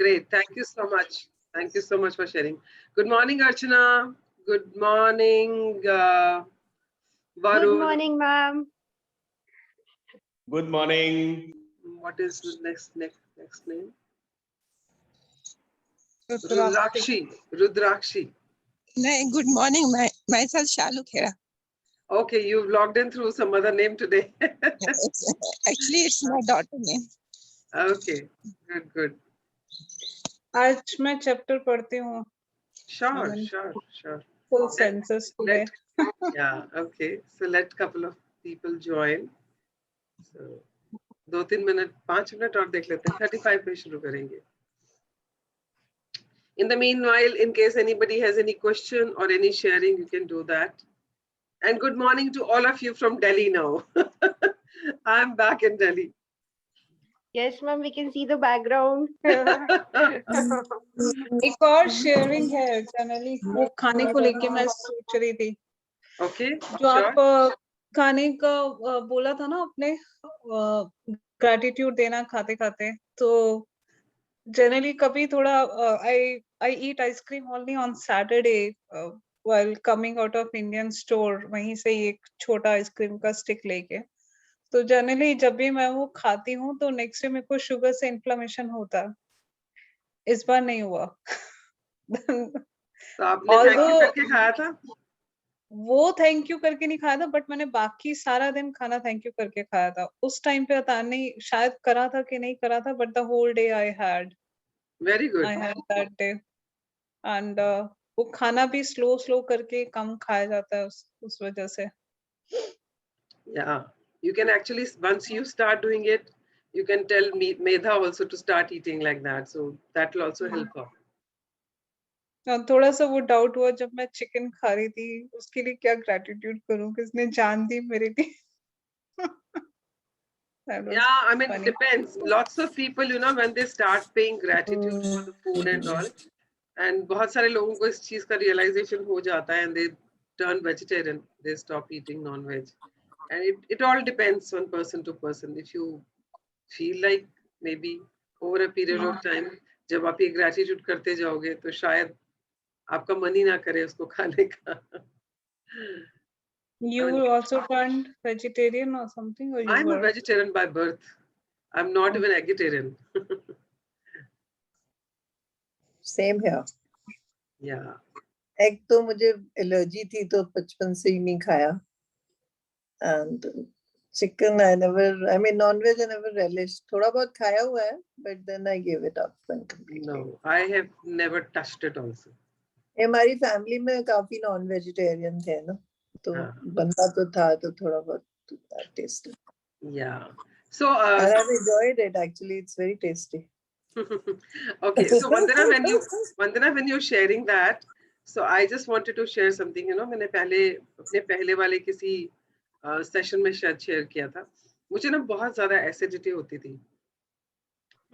Great. Thank you so much. Thank you so much for sharing. Good morning, Archana. Good morning, Good Varun. morning, ma'am. Good morning. What is the next name? Rudrakshi. Rudrakshi. Good morning. Myself Shalu Khera. Okay, you've logged in through some other name today. Actually, it's my daughter name. Okay, good. आज मैं chapter पढ़ती हूँ. Sure. Full senses today. Yeah, okay. So let couple of people join. So 2-3 minute 5 minute और देख लेते हैं. 35 पे शुरू करेंगे. In the meanwhile, in case anybody has any question or any sharing, you can do that. And good morning to all of you from Delhi now. I'm back in Delhi. Yes, ma'am. We can see the background. एक और sharing है generally वो खाने को लेके मैं सोच रही थी. Okay. जो आप खाने का बोला था ना आपने ग्रैटिट्यूड देना खाते खाते तो जनरली कभी थोड़ा I eat ice cream only on Saturday while coming out of Indian store. वहीं से एक छोटा आइसक्रीम का स्टिक लेके तो जनरली जब भी मैं वो खाती हूँ तो नेक्स्ट डे मेरे को शुगर से इन्फ्लेमेशन होता है. इस बार नहीं हुआ. तो आपने थैंक यू करके खाया था? वो थैंक यू करके नहीं खाया था बट मैंने बाकी सारा दिन खाना थैंक यू करके खाया था. उस टाइम पे पता नहीं शायद करा था कि नहीं करा था but the whole day I had that day and वो खाना भी स्लो करके कम खाया जाता है उस वजह से. Yeah, you can actually, once you start doing it, you can tell Medha also to start eating like that. So that will also help her. थोड़ा सा वो डाउट हुआ जब मैं चिकन खा रही थी उसके लिए क्या ग्रैटिट्यूड करूं किसने जान दी मेरे लिए. Yeah, I mean, it depends. Lots of people, when they start paying gratitude for the food and all, and बहुत सारे लोगों को इस चीज का realization हो जाता है and they turn vegetarian, they stop eating non-veg. And it all depends on person to person. If you feel like maybe over a period of time, जब आप ये gratitude करते जाओगे तो शायद आपका मन ही ना करे उसको खाने का. You also turned vegetarian or something? Or you I'm a vegetarian by birth. I'm not even vegetarian. Same here. Yeah. Egg तो मुझे एलर्जी थी तो बचपन से ही नहीं खाया. And chicken I mean non-veg I never relished. थोड़ा बहुत खाया हुआ है but then I gave it up completely. No, I have never touched it also. हमारी फैमिली में काफी नॉन वेजिटेरियन थे ना तो बनता तो था तो थोड़ा बहुत test. Yeah. So and I've enjoyed it actually. It's very tasty. Okay, so Vandana, when you're sharing that, so I just wanted to share something. मैंने अपने पहले वाले किसी सेशन में शायद शेयर किया था. मुझे ना बहुत ज्यादा एसिडिटी होती थी.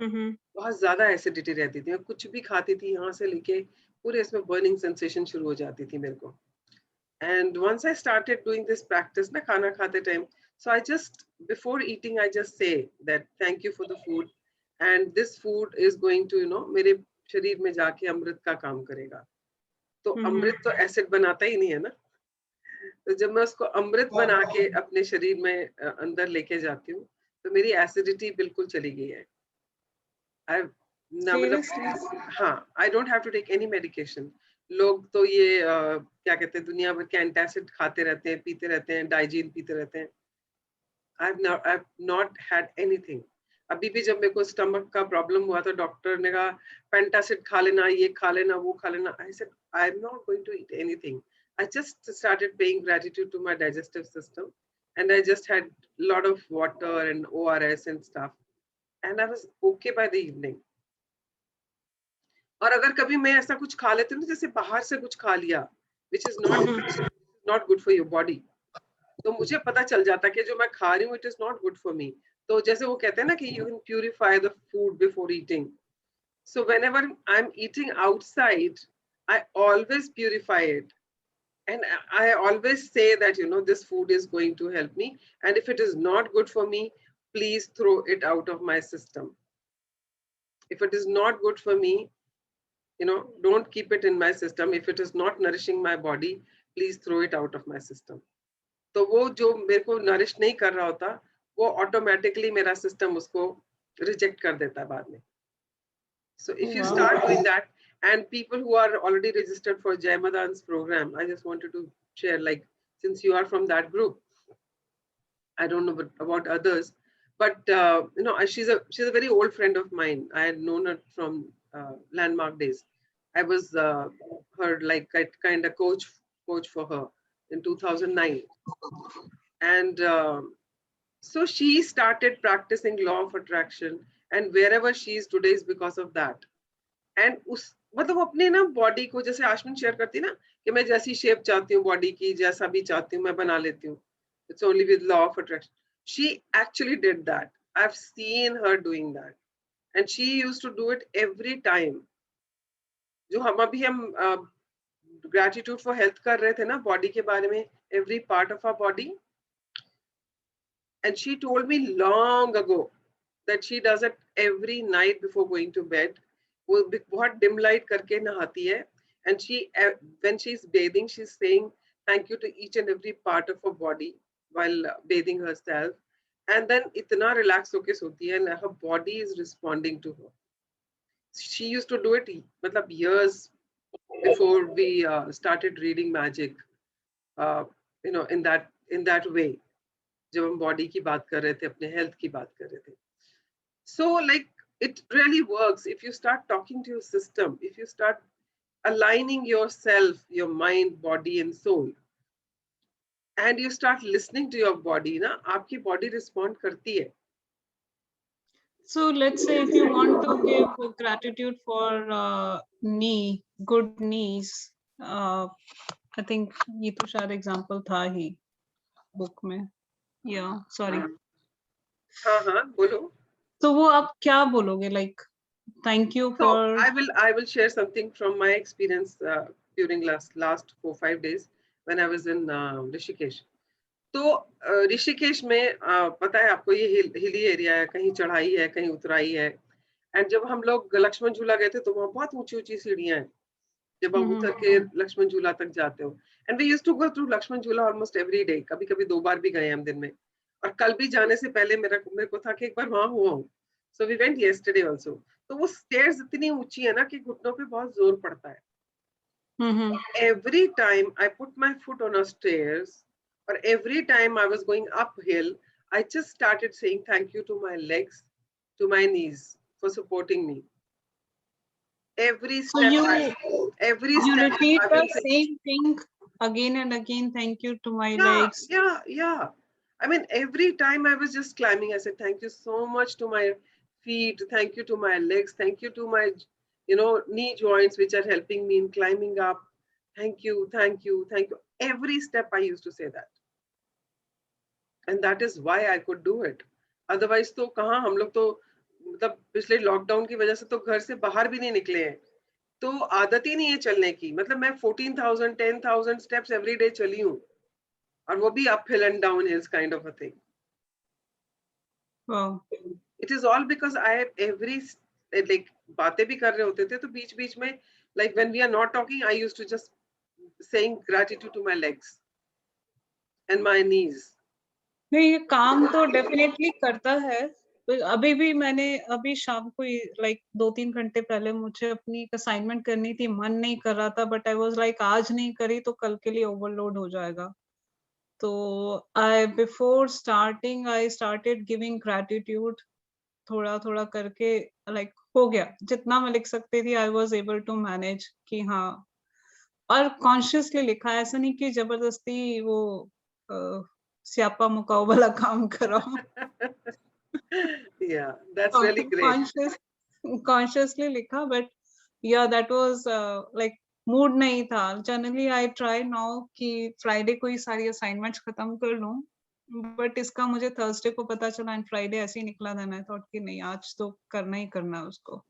बहुत ज्यादा एसिडिटी रहती थी. मैं कुछ भी खाती थी यहाँ से लेके पूरे इसमें बर्निंग सेंसेशन शुरू हो जाती थी मेरे को. And once I started doing this practice ना खाना खाते time, so I just before eating I just say that thank you for the food and this food is going to मेरे शरीर में जाके अमृत का काम करेगा. तो अमृत तो एसिड बनाता ही नहीं है ना. तो जब मैं उसको अमृत बना के अपने शरीर में अंदर लेके जाती हूँ तो मेरी एसिडिटी बिल्कुल चली गई है. हाँ, I don't have to take any medication. लोग तो ये क्या कहते हैं दुनिया भर के एंटासिड खाते रहते हैं, पीते रहते हैं, डाइजीन पीते रहते हैं. I've not had anything. अभी भी जब मेरे को स्टमक का प्रॉब्लम हुआ तो डॉक्टर ने कहा पेंटासिड खा लेना, ये खा लेना, वो खा लेना. I said I'm not going to eat anything. I just started paying gratitude to my digestive system and I just had a lot of water and ORS and stuff and I was okay by the evening. और अगर कभी मैं ऐसा कुछ खा लेती हूँ जैसे बाहर से कुछ खा लिया which is not good for your body, तो मुझे पता चल जाता कि जो मैं खा रही हूँ it is not good for me. तो जैसे वो कहते हैं ना कि you can purify the food before eating. So whenever I'm eating outside, I always purify it. And I always say that, this food is going to help me. And if it is not good for me, please throw it out of my system. If it is not good for me, don't keep it in my system. If it is not nourishing my body, please throw it out of my system. तो वो जो मेरे को nourish नहीं कर रहा होता, वो ऑटोमेटिकली मेरा सिस्टम उसको रिजेक्ट कर देता है बाद में. So if you start doing that, and people who are already registered for Jai Madan's program, I just wanted to share, like, since you are from that group, I don't know about others, but she's a very old friend of mine. I had known her from Landmark days. I was her like kind of coach for her in 2009, and so she started practicing law of attraction, and wherever she is today is because of that. And उस मतलब अपने ना body को, जैसे आशमिन share करती ना कि मैं जैसी शेप चाहती हूँ बॉडी की, जैसा भी चाहती हूँ मैं बना लेती हूँ. It's only with law of attraction. She actually did that. I've seen her doing that, and she used to do it every time. जो हम gratitude for health कर रहे थे ना, बॉडी के बारे में, every part of our body. And she told me long ago that she does it every night before going to bed. वो बहुत dim light करके नहाती है, and when she's bathing, she's saying thank you to each and every part of her body while bathing herself, and then इतना relax होके सोती है, and her body is responding to her. She used to do it मतलब years before we started reading magic, in that way, जब हम body की बात कर रहे थे, अपने health की बात कर रहे थे. So like, it really works if you start talking to your system, if you start aligning yourself, your mind, body and soul, and you start listening to your body, ना आपकी body respond करती है. So let's say if you want to give gratitude for good knees, I think ये तो शायद example था ही book में. Yeah, sorry. हाँ बोलो. तो वो आप क्या बोलोगे, like thank you So for. I will share something from my experience during last 4-5 days when I was in Rishikesh. तो ऋषिकेश में पता है आपको, ये हिली एरिया है, कहीं चढ़ाई है, कहीं उतराई है. एंड जब हम लोग लक्ष्मण झूला गए थे तो वहाँ बहुत ऊंची सीढ़ियां हैं जब हम उतर के लक्ष्मण झूला तक जाते हो. And we used to go through Lakshman Jhula almost every day. कभी कभी 2 बार भी गए हम दिन में, और कल भी जाने से पहले मेरे को था कि एक बार वहां हुआ हूँ. So we went yesterday also. तो वो स्टेयर्स इतनी ऊंची है ना कि घुटनों पे बहुत जोर पड़ता है. Every time I put my foot on a stairs, or every time I was going uphill, I just started saying thank you to my legs, to my knees for supporting me. Every step, you step repeat I've been the saying, same thing again and again. Thank you to my yeah, legs. Yeah. I mean, every time I was just climbing, I said thank you so much to my feet, thank you to my legs, thank you to my knee joints which are helping me in climbing up. Thank you. Every step I used to say that. And that is why I could do it. Otherwise तो कहाँ हम लोग तो मतलब पिछले lockdown की वजह से तो घर से बाहर भी नहीं निकले हैं, तो आदत ही नहीं है चलने की. मतलब मैं 14,000 10,000 steps every day चली हूँ, और वो भी uphill and downhills kind of a thing. Wow. It is all because I like बातें भी कर रहे होते थे तो बीच में, like when we are not talking, I used to just saying gratitude to my legs and my knees. नहीं, ये काम तो डेफिनेटली करता है. अभी भी मैंने अभी शाम को लाइक 2-3 घंटे पहले मुझे अपनी असाइनमेंट करनी थी, मन नहीं कर रहा था, बट आई वाज लाइक आज नहीं करी तो कल के लिए ओवरलोड हो जाएगा. तो before starting I started giving gratitude, थोड़ा करके लाइक हो गया जितना मैं लिख सकती थी. I was able to manage कि हाँ, और कॉन्शियसली लिखा, ऐसा नहीं कि जबरदस्ती वो स्यापा मुकाओ वाला काम करो. Yeah, that's really great. Consciously लिखा, but yeah, that was like mood नहीं था. जनरली आई ट्राई नाउ कि फ्राइडे को ही सारी असाइनमेंट्स खत्म कर लूं, बट इसका मुझे थर्सडे को पता चला एंड फ्राइडे ऐसे ही निकला. देन आई थॉट कि नहीं, आज तो करना ही करना है उसको.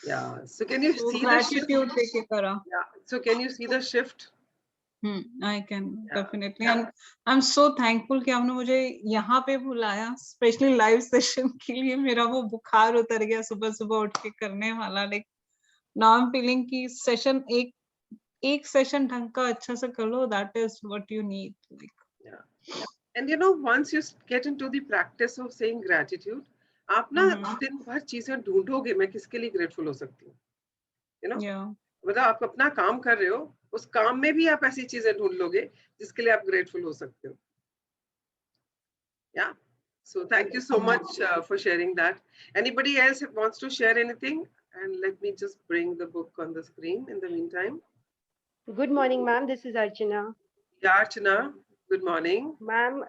Yeah. So can you see the shift? Gratitude देके करा. Yeah. So can you see the shift? I can Yeah. definitely, and I'm so thankful कि आपने मुझे यहाँ पे बुलाया, especially live session के लिए. मेरा वो बुखार उतर गया सुबह सुबह उठ के करने वाला. Like now I'm feeling कि session एक session ढंग का अच्छा से कर लो. That is what you need. Like Yeah. And you know, once you get into the practice of saying gratitude, आप ना दिन भर चीजें ढूंढोगे मैं किसके लिए grateful हो सकती हूँ. You know, yeah. मतलब आप अपना काम कर रहे हो, उस काम में भी आप ऐसी चीजें ढूंढ लोगे जिसके लिए आप grateful हो सकते हो. Yeah. So thank you so much for sharing that. Anybody else wants to share anything? And let me just bring the book on the screen in the meantime. Good morning, ma'am. This is Archana. Yeah, Archana, good morning. Ma'am,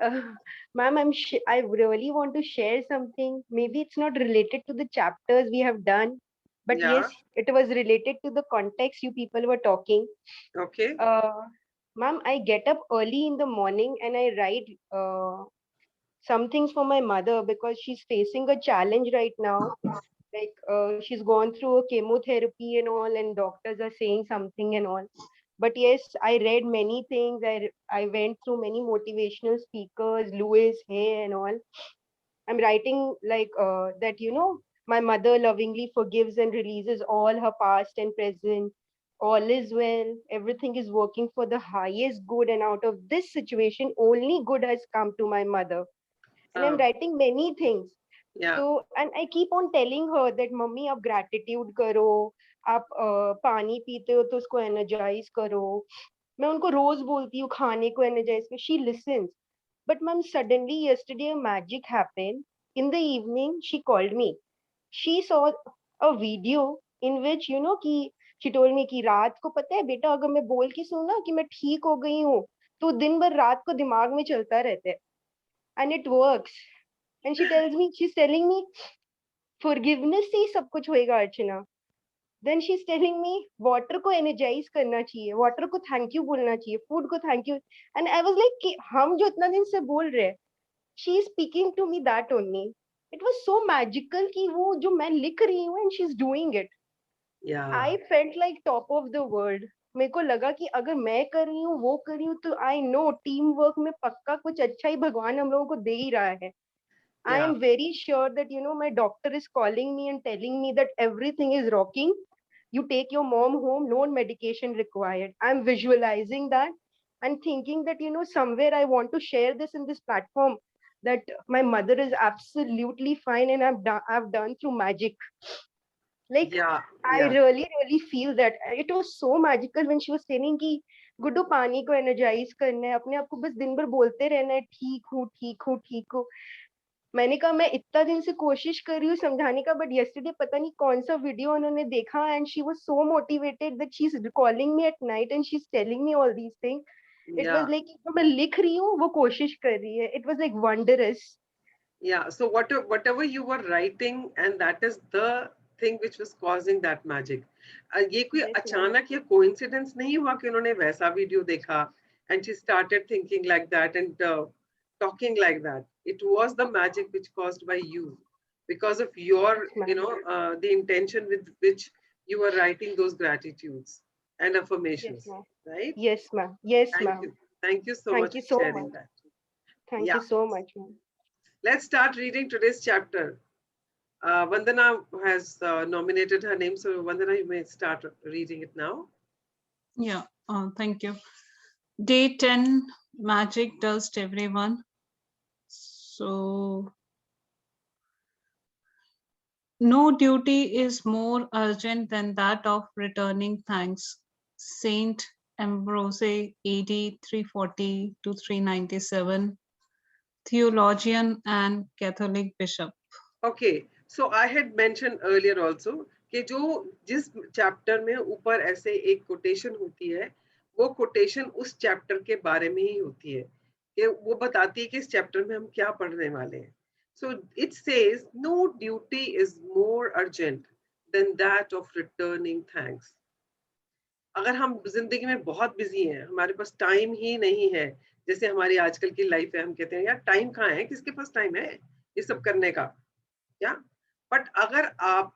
ma'am, I really want to share something. Maybe it's not related to the chapters we have done, but Yeah. yes, it was related to the context you people were talking. Okay. Ma'am, I get up early in the morning and I write some things for my mother because she's facing a challenge right now. Like she's gone through a chemotherapy and all, and doctors are saying something and all. But yes, I read many things. I went through many motivational speakers, Louis Hay and all. I'm writing like that, you know, my mother lovingly forgives and releases all her past and present. All is well. Everything is working for the highest good. And out of this situation, only good has come to my mother. And I'm writing many things. Yeah. So, and I keep on telling her that, Mummy, आप gratitude करो, आप पानी पीते हो तो उसको energize करो. मैं उनको रोज बोलती हूँ खाने को energize करो. She listens. But ma'am, suddenly yesterday a magic happened. In the evening, she called me. She saw a video in which, you know, कि she told me कि रात को पता है बेटा अगर मैं बोल के सुना कि मैं ठीक हो गई हूँ तो दिन भर रात को दिमाग में चलता रहता है. And it works. And she's telling me, forgiveness से ही सब कुछ होएगा अर्चना. Then she's telling me, water को energize करना चाहिए, water को thank you बोलना चाहिए, food को thank you. And I was like, कि हम जो इतना दिन से बोल रहे हैं, she is speaking to me that only. It was so magical कि वो जो मैं लिख रही हूँ and she's doing it. Yeah. I felt like top of the world. मेरे को लगा कि अगर मैं कर रही हूँ वो कर रही हूँ तो I know टीम वर्क में पक्का कुछ अच्छा ही भगवान हम लोगों को दे ही रहा है. I am very sure that, you know, my doctor is calling me and telling me that everything is rocking. You take your mom home, no medication required. I'm visualizing that and thinking that, you know, somewhere I want to share this in this platform that my mother is absolutely fine and I've done through magic. Like, I really feel that it was so magical when she was saying कि गुड्डू पानी को energize करना है, अपने आप को बस दिन भर बोलते रहना है, ठीक हूँ ठीक हूँ ठीक हूँ. मैंने कहा मैं इतना दिन से कोशिश कर रही हूँ समझाने का, बट yesterday पता नहीं कौन सा वीडियो उन्होंने देखा and she was so motivated that she's calling me at night and she's telling me all these things. It was like जो मैं लिख रही हूँ वो कोशिश कर रही है. It was like wondrous. Yeah. So whatever you were writing, and that is the thing which was causing that magic. ये कोई अचानक या coincidence नहीं हुआ कि उन्होंने वैसा वीडियो देखा and she started thinking like that and talking like that. It was the magic which caused by you because of your, you know, the intention with which you were writing those gratitudes and affirmations, right? Yes, ma'am. Yes, ma'am. Thank you so much for sharing that. Thank you so much, ma'am. Let's start reading today's chapter. Vandana has nominated her name, so Vandana, you may start reading it now. Yeah, thank you. Day 10, magic dust everyone. So, no duty is more urgent than that of returning thanks. Saint Ambrose, AD 340 to 397, theologian and Catholic bishop. Okay, so I had mentioned earlier also कि जिस chapter में ऊपर ऐसे एक quotation होती है, वो quotation उस चैप्टर के बारे में ही होती है कि वो बताती है कि इस चैप्टर में हम क्या पढ़ने वाले हैं. So it says no duty is more urgent than that of returning thanks. अगर हम जिंदगी में बहुत बिजी हैं, हमारे पास टाइम ही नहीं है, जैसे हमारी आजकल की लाइफ है, हम कहते हैं यार टाइम कहाँ है, किसके पास टाइम है ये सब करने का. या बट अगर आप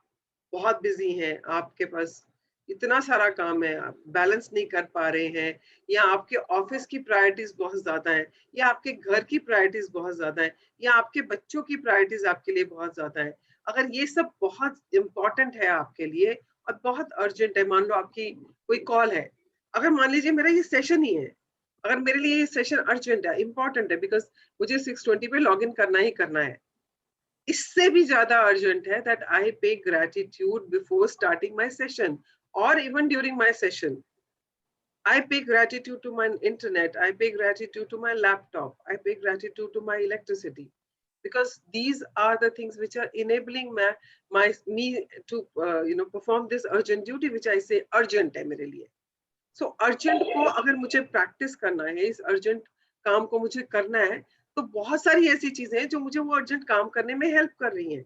बहुत बिजी हैं, आपके पास इतना सारा काम है, आप बैलेंस नहीं कर पा रहे हैं, या आपके ऑफिस की प्रायोरिटीज बहुत ज्यादा है, या आपके घर की प्रायोरिटीज बहुत ज्यादा है, या आपके बच्चों की प्रायोरिटीज आपके लिए बहुत ज्यादा है, अगर ये सब बहुत इंपॉर्टेंट है आपके लिए और बहुत अर्जेंट है, मान लो आपकी कोई कॉल है, अगर मान लीजिए मेरा ये सेशन ही है, अगर मेरे लिए ये सेशन अर्जेंट है, इंपॉर्टेंट है, बिकॉज मुझे 6:20 पे लॉग इन करना ही करना है, इससे भी ज्यादा अर्जेंट है that I pay gratitude before starting my session और even during my session. I pay gratitude to my internet, I pay gratitude to my laptop, I pay gratitude to my electricity, because these are the things which are enabling me to perform this urgent duty which I say urgent hai mere liye. So urgent को अगर मुझे practice करना है, इस urgent काम को मुझे करना है, तो बहुत सारी ऐसी चीजें हैं जो मुझे वो urgent काम करने में help कर रही हैं.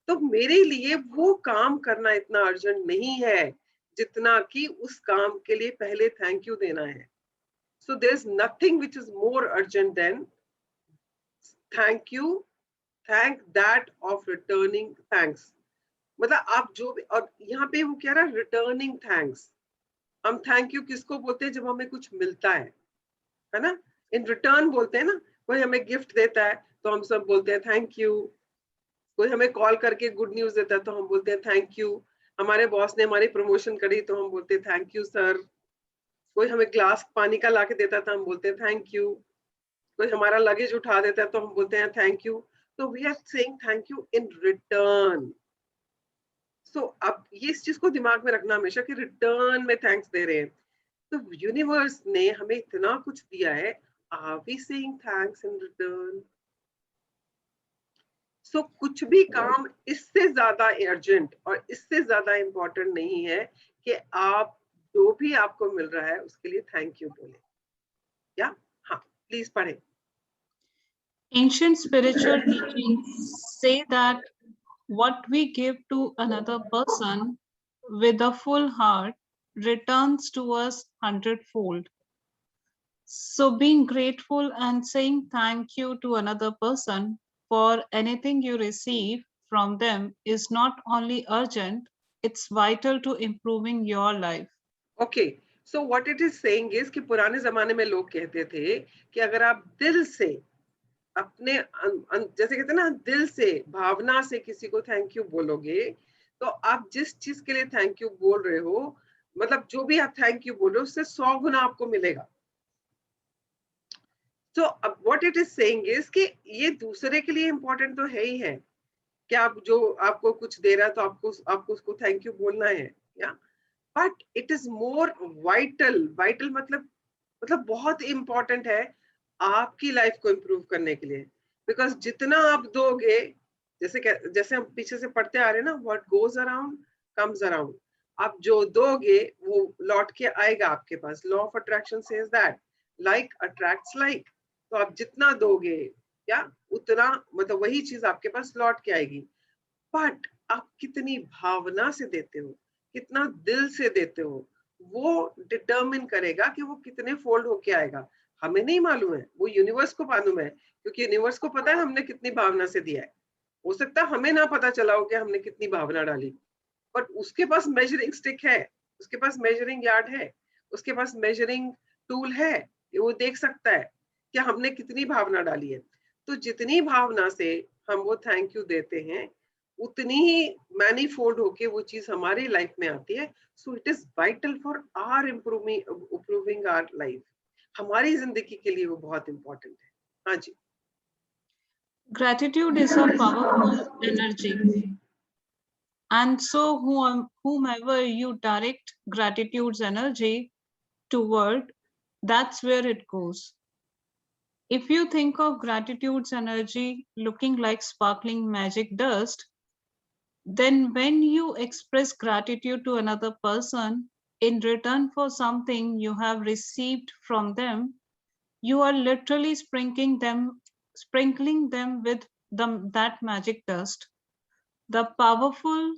तो मेरे लिए वो काम करना इतना urgent नहीं है जितना कि उस काम के लिए पहले thank you देना है. So there's nothing which is more urgent than thank you, thank that of returning thanks. मतलब आप जो भी, और यहाँ पे वो कह रहा है returning thanks. हम थैंक यू किसको बोलते हैं? जब हमें कुछ मिलता है ना, इन रिटर्न बोलते हैं ना, कोई हमें गिफ्ट देता है तो हम सब बोलते हैं थैंक यू, कोई हमें कॉल करके गुड न्यूज देता है तो हम बोलते हैं थैंक यू, हमारे बॉस ने हमारी प्रमोशन करी तो हम बोलते हैं थैंक यू सर, कोई हमें ग्लास पानी का लाके देता है तो हम बोलते हैं थैंक यू, कोई हमारा लगेज उठा देता है तो हम बोलते हैं थैंक यू. तो we are saying thank you in return. So अब ये इस चीज को दिमाग में रखना हमेशा कि रिटर्न में थैंक्स दे रहे हैं. तो यूनिवर्स ने हमें इतना कुछ दिया है, are we saying thanks in return? So कुछ भी काम इससे ज्यादा अर्जेंट और इससे ज्यादा इंपॉर्टेंट नहीं है कि आप जो भी आपको मिल रहा है उसके लिए थैंक यू बोले. या हाँ, प्लीज पढ़े. Ancient spiritual teachings say that what we give to another person with a full heart returns to us 100-fold. So being grateful and saying thank you to another person for anything you receive from them is not only urgent, it's vital to improving your life. Okay, so what it is saying is कि पुराने जमाने में लोग कहते थे कि अगर आप दिल से अपने जैसे कहते हैं ना, दिल से भावना से किसी को थैंक यू बोलोगे, तो आप जिस चीज के लिए थैंक यू बोल रहे हो, मतलब जो भी आप थैंक यू बोल रहे हो उससे 100 गुना आपको मिलेगा. तो अब what it is saying is कि ये दूसरे के लिए इंपॉर्टेंट तो है ही है कि आप जो आपको कुछ दे रहा है तो आपको उसको थैंक यू बोलना है, या but it is more vital. Vital मतलब बहुत इंपॉर्टेंट है आपकी लाइफ को इम्प्रूव करने के लिए. बिकॉज जितना आप दोगे, जैसे हम पीछे से पढ़ते आ रहे हैं ना, what goes around comes around. आप जो दोगे वो लौट के आएगा आपके पास. Law of attraction says that like attracts like. तो आप जितना दोगे या उतना मतलब वही चीज आपके पास लौट के आएगी. बट आप कितनी भावना से देते हो, कितना दिल से देते हो, वो डिटरमिन करेगा कि वो कितने फोल्ड होके आएगा. हमें नहीं मालूम है, वो यूनिवर्स को मालूम है, क्योंकि यूनिवर्स को पता है हमने कितनी भावना से दिया है. हो सकता है हमें ना पता चला हो कि हमने कितनी भावना डाली, बट उसके पास मेजरिंग स्टिक है, उसके पास मेजरिंग यार्ड है, उसके पास मेजरिंग टूल है, वो देख सकता है कि हमने कितनी भावना डाली है. तो जितनी भावना से हम वो थैंक यू देते हैं, उतनी ही मैनीफोल्ड होके वो चीज हमारी लाइफ में आती है. So it is vital for our improving our life. हमारी जिंदगी के लिए वो बहुत इंपॉर्टेंट है. हाँ जी. Gratitude is a powerful energy. And so whomever you direct gratitude's energy toward, that's where it goes. If you think of gratitude's energy looking like sparkling magic dust, then when you express gratitude to another person in return for something you have received from them, you are literally sprinkling them with that magic dust. The powerful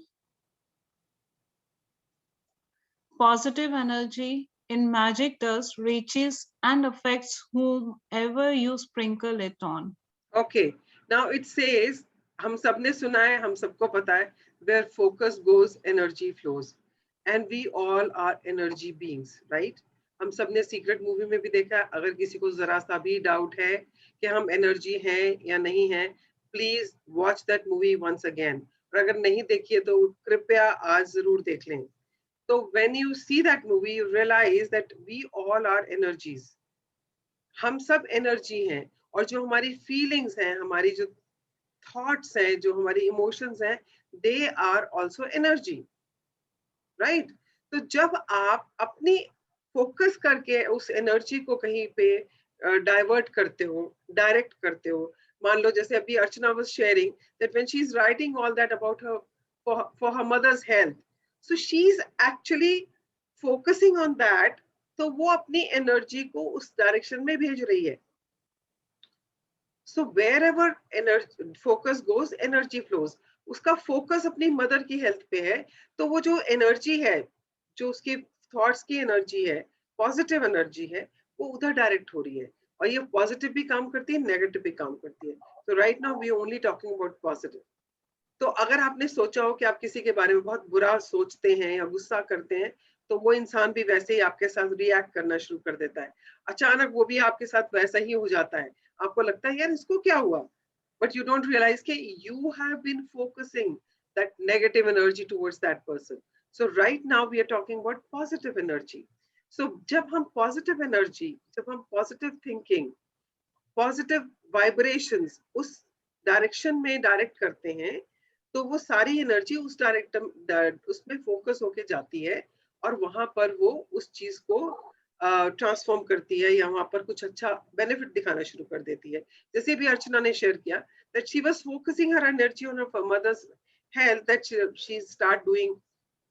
positive energy in magic dust reaches and affects whomever you sprinkle it on. Okay, now it says, हम सबने सुना है, हम सबको पता है, where focus goes energy flows. and we all are energy beings, right? हम सब ने सीक्रेट मूवी में भी देखा है, अगर किसी को जरा सा भी डाउट है कि हम एनर्जी हैं या नहीं हैं, please watch that movie once again, और अगर नहीं देखिए तो कृपया आज जरूर देख लें. So when you see that movie, you realize that we all are energies. हम सब एनर्जी हैं, और जो हमारी फीलिंग्स हैं, हमारी जो थॉट्स हैं, जो हमारी इमोशंस हैं, they are also energy, right? तो जब आप अपनी फोकस करके उस एनर्जी को कहीं पे डाइवर्ट करते हो, डायरेक्ट करते हो, मान लो जैसे अभी Archana was sharing that when she is writing all that about her for her mother's health, so she is actually focusing on that, तो वो अपनी एनर्जी को उस डायरेक्शन में भेज रही है. So wherever energy focus goes, energy flows. उसका फोकस अपनी मदर की हेल्थ पे है, तो वो जो एनर्जी है, जो उसकी थॉट्स की एनर्जी है, पॉजिटिव एनर्जी है, वो उधर डायरेक्ट हो रही है. और ये पॉजिटिव भी काम करती है, नेगेटिव भी काम करती है. तो right now we only talking about positive. तो अगर आपने सोचा हो कि आप किसी के बारे में बहुत बुरा सोचते हैं या गुस्सा करते हैं, तो वो इंसान भी वैसे ही आपके साथ रिएक्ट करना शुरू कर देता है. अचानक वो भी आपके साथ वैसा ही हो जाता है. आपको लगता है यार इसको क्या हुआ, बट यू डोंट रियलाइज कि you have been focusing that negative energy towards that person. So right now we are talking about positive energy. So जब हम पॉजिटिव एनर्जी, जब हम पॉजिटिव थिंकिंग, पॉजिटिव वाइब्रेशंस उस डायरेक्शन में direct करते हैं, तो वो सारी एनर्जी उस उसमें फोकस होके जाती है, और वहां पर वो उस चीज को ट्रांसफॉर्म करती है, या वहां पर कुछ अच्छा बेनिफिट दिखाना शुरू कर देती है. जैसे भी अर्चना ने शेयर किया that she was focusing her energy on her mother's health, that she start doing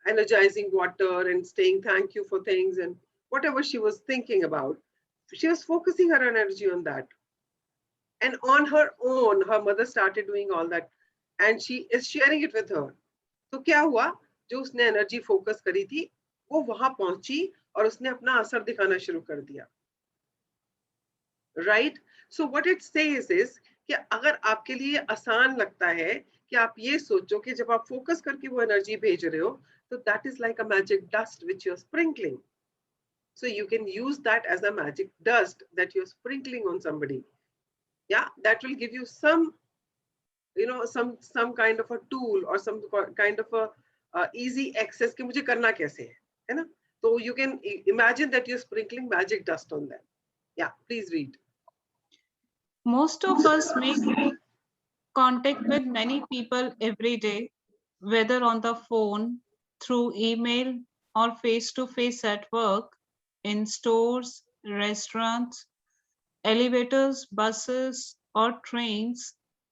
energizing water and saying thank you for things, and whatever she was thinking about, she was focusing her energy on that. And on her own, her mother started doing all that, and she is sharing it with her. तो क्या हुआ, जो उसने energy focus करी थी वो वहां पहुंची और उसने अपना असर दिखाना शुरू कर दिया, right? So what it says is कि अगर आपके लिए आसान लगता है कि आप ये सोचो कि जब आप फोकस करके वो एनर्जी भेज रहे हो, तो that is like a magic dust which you are sprinkling. So you can use that as a magic dust that you're sprinkling on somebody. Yeah, that will give you some, you know, some kind of a tool or some kind of a easy access कि मुझे करना कैसे है ना? So you can imagine that you're sprinkling magic dust on them. Yeah, please read. Most of us make contact with many people every day, whether on the phone, through email, or face-to-face at work, in stores, restaurants, elevators, buses, or trains.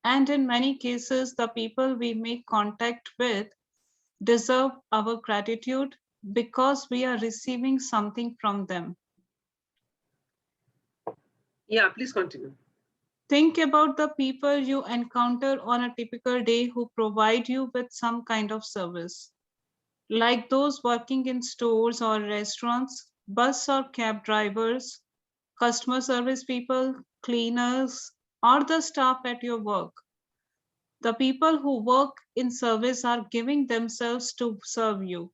And in many cases, the people we make contact with deserve our gratitude because we are receiving something from them. Yeah, please continue. Think about the people you encounter on a typical day who provide you with some kind of service. Like those working in stores or restaurants, bus or cab drivers, customer service people, cleaners, or the staff at your work. The people who work in service are giving themselves to serve you,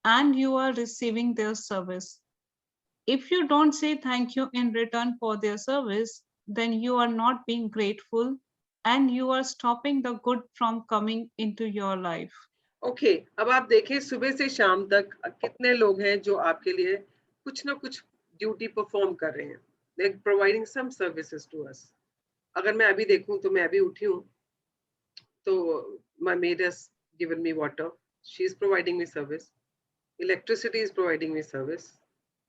and you are receiving their service. If you don't say thank you in return for their service, then you are not being grateful and you are stopping the good from coming into your life. Okay, अब आप देखें सुबह से शाम तक कितने लोग हैं जो आपके लिए कुछ ना कुछ ड्यूटी परफॉर्म कर रहे हैं. They're providing some services to us. अगर मैं अभी देखूं तो मैं अभी उठी हूँ, तो my maid has given me water. She is providing me service. Electricity is providing me service.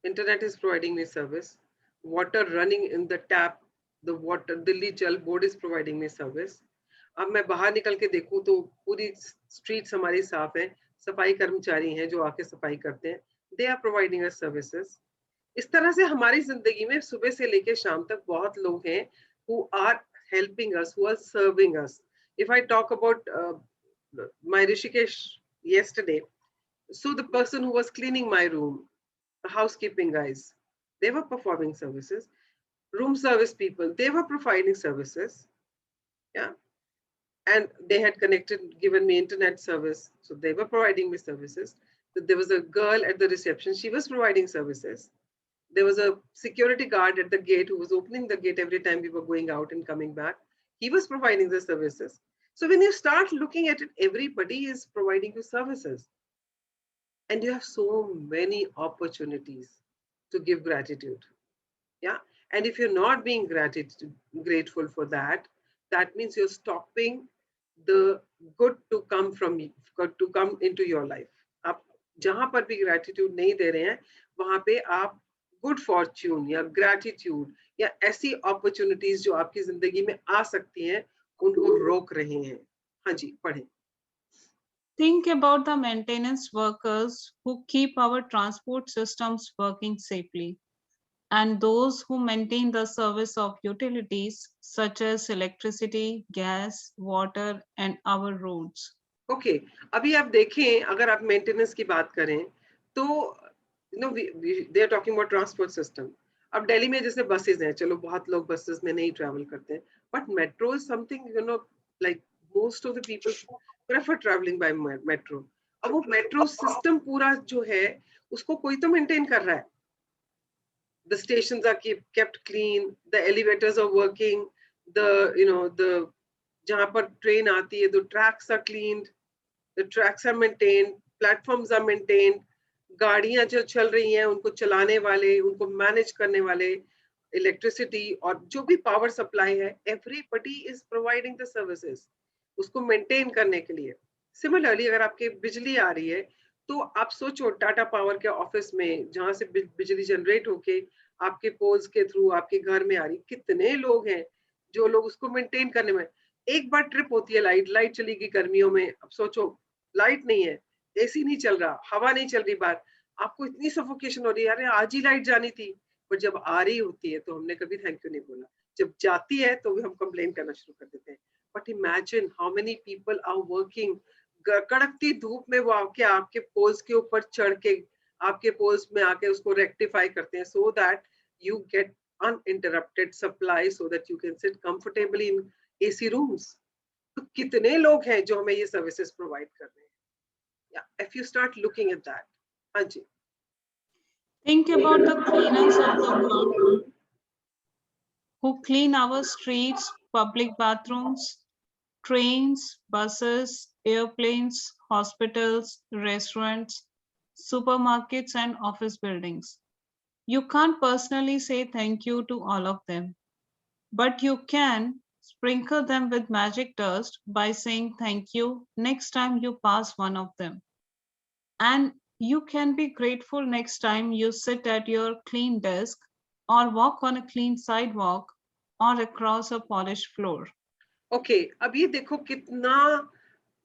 Internet is providing me service. Water running in the tap, the water, Delhi Jal Board is providing me service. अब मैं बाहर निकल के देखूं तो पूरी streets हमारी साफ है, सफाई कर्मचारी हैं जो आके सफाई करते हैं. They are providing us services. इस तरह से हमारी जिंदगी में सुबह से लेके शाम तक बहुत लोग हैं who are helping us, who are serving us. If I talk about my Rishikesh yesterday, so the person who was cleaning my room, the housekeeping guys, they were performing services. Room service people, they were providing services. Yeah. And they had connected, given me internet service. So they were providing me services. There was a girl at the reception, she was providing services. There was a security guard at the gate who was opening the gate every time we were going out and coming back. He was providing the services. So when you start looking at it, everybody is providing you services. And you have so many opportunities to give gratitude. Yeah. And if you're not being grateful for that, that means you're stopping the good to come into your life. आप जहां पर भी gratitude नहीं दे रहे हैं, वहां पे आप good fortune या gratitude या ऐसी opportunities जो आपकी जिंदगी में आ सकती हैं, उनको रोक रहे हैं. हाँ जी, पढ़ें. Think about the maintenance workers who keep our transport systems working safely, and those who maintain the service of utilities such as electricity, gas, water, and our roads. Okay, अभी आप देखें, अगर आप मेंटेनेंस की बात करें तो they are talking about transport system. अब दिल्ली में जैसे बसेस हैं, चलो बहुत लोग बसेस में नहीं ट्रैवल करते हैं, but metro is something, like most of the people prefer traveling by metro. अब वो मेट्रो सिस्टम पूरा जो है उसको कोई तो मेंटेन कर रहा है. The stations are kept clean, the elevators are working, the जहाँ पर ट्रेन आती है, the tracks are cleaned, the tracks are maintained, platforms are maintained, गाड़ियां जो चल रही हैं उनको चलाने वाले, उनको मैनेज करने वाले, इलेक्ट्रिसिटी और जो भी पावर सप्लाई है, everybody is providing the services उसको मेंटेन करने के लिए. सिमिलरली अगर आपके बिजली आ रही है तो आप सोचो टाटा पावर के ऑफिस में जहां से बिजली जनरेट होके आपके पोल्स के थ्रू आपके घर में आ रही, कितने लोग हैं जो लोग उसको मेंटेन करने में. एक बार ट्रिप होती है, लाइट चली गई गर्मियों में, अब सोचो लाइट नहीं है, एसी नहीं चल रहा, हवा नहीं चल रही बाहर, आपको इतनी सफोकेशन हो रही है, अरे आज ही लाइट जानी थी. पर जब आ रही होती है तो हमने कभी थैंक यू नहीं बोला, जब जाती है तो हम कंप्लेन करना शुरू कर देते हैं. But imagine how many people are working, कड़कती धूप में वो आके आपके पोल्स के ऊपर चढ़ के आपके पोल्स में आके उसको रेक्टिफाई करते हैं, so that you get uninterrupted supply so that you can sit comfortably in AC rooms. तो कितने लोग हैं जो हमें ये सर्विसेज प्रोवाइड कर रहे हैं. Yeah, if you start looking at that. हाँ जी. Think about the cleaners of the world who clean our streets, public bathrooms, trains, buses, airplanes, hospitals, restaurants, supermarkets, and office buildings. You can't personally say thank you to all of them, but you can sprinkle them with magic dust by saying thank you next time you pass one of them. And you can be grateful next time you sit at your clean desk or walk on a clean sidewalk or across a polished floor. Okay, अब ये देखो कितना,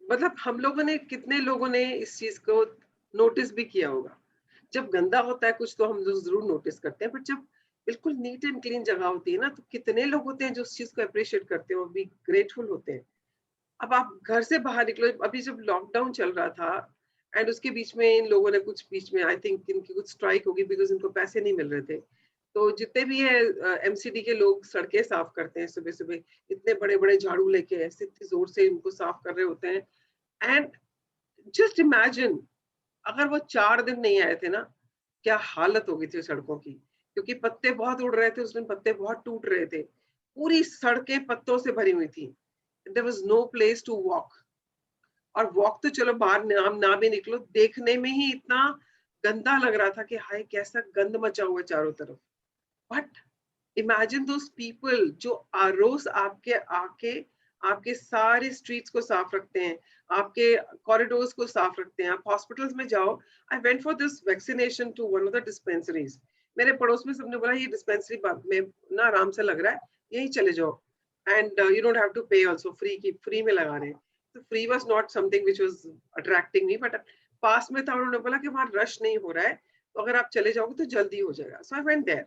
मतलब हम लोगों ने, कितने लोगों ने इस चीज को नोटिस भी किया होगा. जब गंदा होता है कुछ तो हम लोग जरूर नोटिस करते हैं, पर जब बिल्कुल नीट एंड क्लीन जगह होती है ना, तो कितने लोग होते हैं जो उस चीज को अप्रिशिएट करते हैं और भी ग्रेटफुल होते हैं. अब आप घर से बाहर निकलो, अभी जब लॉकडाउन चल रहा था एंड उसके बीच में इन लोगों ने बीच में आई थिंक इनकी कुछ स्ट्राइक होगी बिकॉज इनको पैसे नहीं मिल रहे थे. तो जितने भी है एमसीडी के लोग सड़कें साफ करते हैं सुबह सुबह, इतने बड़े बड़े झाड़ू लेके ऐसे इतनी जोर से इनको साफ कर रहे होते हैं. एंड जस्ट इमेजिन अगर वो 4 दिन नहीं आए थे ना, क्या हालत हो गई थी सड़कों की, क्योंकि पत्ते बहुत उड़ रहे थे उस दिन, पत्ते बहुत टूट रहे थे, पूरी सड़कें पत्तों से भरी हुई थी. There was no place to walk. और वॉक तो चलो बाहर ना भी निकलो, देखने में ही इतना गंदा लग रहा था कि हाय कैसा गंद मचा हुआ है चारों तरफ. बट इमेजिन दोस पीपल जो रोज आपके आके आपके सारे स्ट्रीट्स को साफ रखते हैं, आपके कॉरिडोर्स को साफ रखते हैं. आप हॉस्पिटल्स में जाओ, I went for this vaccination to one of the dispensaries. मेरे पड़ोस में सबने बोला ये डिस्पेंसरी में ना आराम से लग रहा है, यहीं चले जाओ and you don't have to pay also, free में लगा रहे हैं. तो free was not something which was attracting me, but पास में था, उन्होंने बोला कि वहां रश नहीं हो रहा है तो अगर आप चले जाओगे तो जल्दी हो जाएगा. So I went there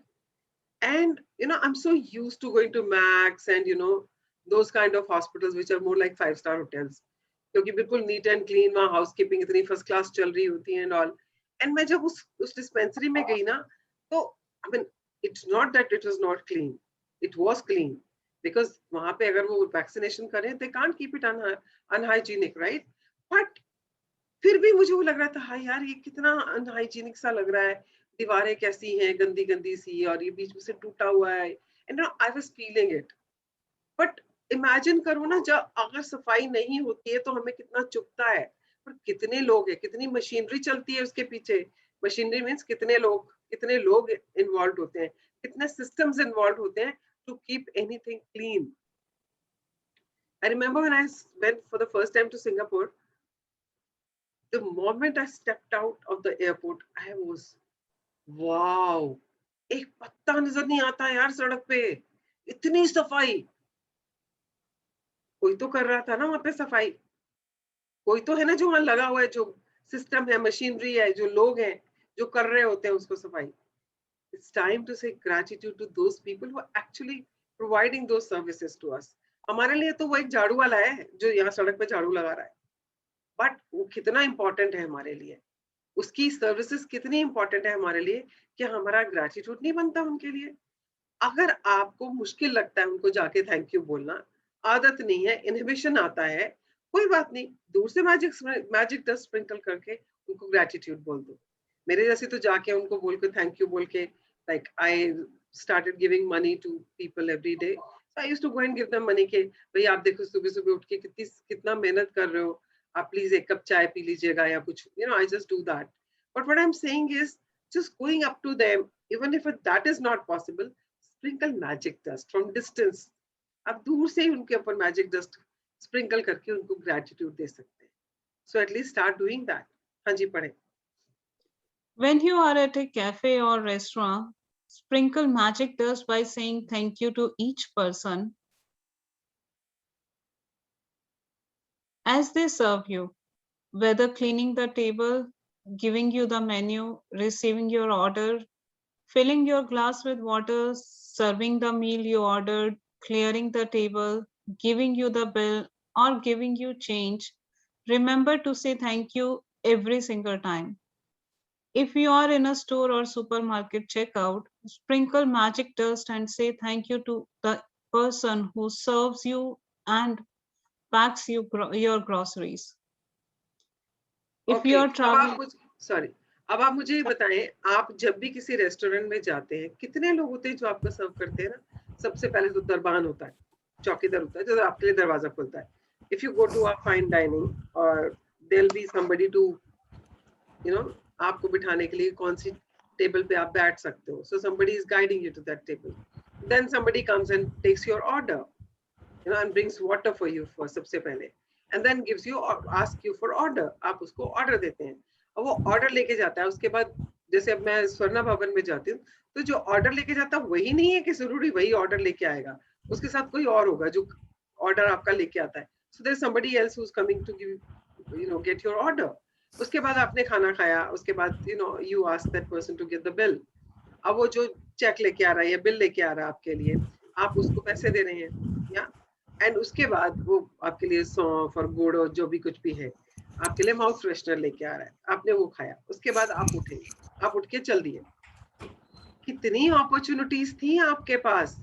and I'm so used to going to Max and those kind of hospitals which are more like 5-star hotels, क्योंकि बिल्कुल नीट एंड क्लीन, वहाँ हाउसकीपिंग इतनी फर्स्ट क्लास चल रही होती है एंड ऑल. एंड मैं जब उस डिस्पेंसरी में गई ना, तो I mean it's not that it was not clean, it was clean, because वहाँ पे अगर वो वैक्सीनेशन करें they can't keep it unhygienic, right. But फिर भी मुझे वो लग रहा था हाँ यार ये कितना अनहाइजीनिक सा लग रहा है, दीवारें कैसी हैं गंदी गंदी सी और ये बीच में से टूटा हुआ है, and I was feeling it. But imagine करो ना, जब अगर सफाई नहीं होती है तो हमें कितना चुभता है, पर कितने लोग हैं, कितनी मशीनरी चलती है उसके पीछे। मशीनरी मीन्स कितने लोग इन्वॉल्व होते हैं, कितने सिस्टम्स इन्वॉल्व होते हैं to keep anything clean. I remember when I went for the first time to Singapore, the moment I stepped out of the airport, I was, wow, एक पत्ता नजर नहीं आता यार सड़क पे, इतनी सफाई। कोई तो कर रहा था ना वहां पे सफाई, कोई तो है ना जो वहां लगा हुआ है, जो सिस्टम है, मशीनरी है, जो लोग हैं जो कर रहे होते हैं उसको सफाई। It's time to say gratitude to those people who are actually providing those services to us. हमारे लिए तो वो एक झाड़ू वाला है जो यहाँ सड़क पे झाड़ू लगा रहा है, बट वो कितना इंपॉर्टेंट है हमारे लिए, उसकी सर्विसेज कितनी इंपॉर्टेंट है हमारे लिए कि हमारा ग्रेटिट्यूड नहीं बनता उनके लिए। अगर आपको मुश्किल लगता है उनको जाके थैंक यू बोलना, आदत नहीं है, इनहिबिशन आता है, कोई बात नहीं, दूर से मैजिक डस्ट स्प्रिंकल करके उनको ग्रेटिट्यूड बोल दो। मेरे जैसे तो जाके उनको बोल के थैंक यू बोल के, like I started giving money to people every day. I used to go and give them money के भाई आप देखो सुबह सुबह उठ के कितना मेहनत कर रहे हो, आप प्लीज एक कप चाय पी लीजिएगा या कुछ, I just do that. But what I am saying is just going up to them, even if that is not possible, sprinkle magic dust from distance. आप दूर से ही उनके ऊपर मैजिक डस्ट स्प्रिंकल करके उनको ग्रेटिट्यूड दे सकते हैं। So at least start doing that. हाँ जी पढ़े। When you are at a cafe or restaurant, sprinkle magic dust by saying thank you to each person as they serve you, whether cleaning the table, giving you the menu, receiving your order, filling your glass with water, serving the meal you ordered, clearing the table, giving you the bill, or giving you change. Remember to say thank you every single time. If you are in a store or supermarket checkout, sprinkle magic dust and say thank you to the person who serves you and packs you your groceries. If you are traveling, sorry, अब आप मुझे बताएं, आप जब भी किसी restaurant में जाते हैं कितने लोग होते हैं जो आपको सर्व करते हैं ना। सबसे पहले तो दरबान होता है, चौकीदार होता है जो आपके लिए दरवाजा खोलता है। If you go to a fine dining और there will be somebody to आपको बिठाने के लिए कौन सी टेबल पे आप बैठ सकते हो, so somebody is guiding you to that table. Then somebody comes and takes your order, and brings water for you for सबसे पहले, and then gives you or ask you for order, आप उसको order देते हैं और वो order लेके जाता है। उसके बाद जैसे अब मैं स्वर्णा भवन में जाती हूँ तो जो ऑर्डर लेके जाता है वही नहीं है कि जरूरी वही ऑर्डर लेके आएगा, उसके साथ कोई और होगा जो ऑर्डर आपका लेके आता है। So there is somebody else who is coming to give get your order. उसके बाद आपने खाना खाया, उसके बाद you ask that person to get the bill. अब वो जो चेक लेके आ रहा है या बिल लेके आ रहा है आपके लिए, आप उसको पैसे दे रहे हैं या एंड उसके बाद वो आपके लिए सौंफ और गुड़ और जो भी कुछ भी है आपके लिए माउथ फ्रेशनर लेके आ रहा है, आपने वो खाया, उसके बाद आप उठे, आप उठ के चल दिए। कितनी अपॉर्चुनिटीज थी आपके पास,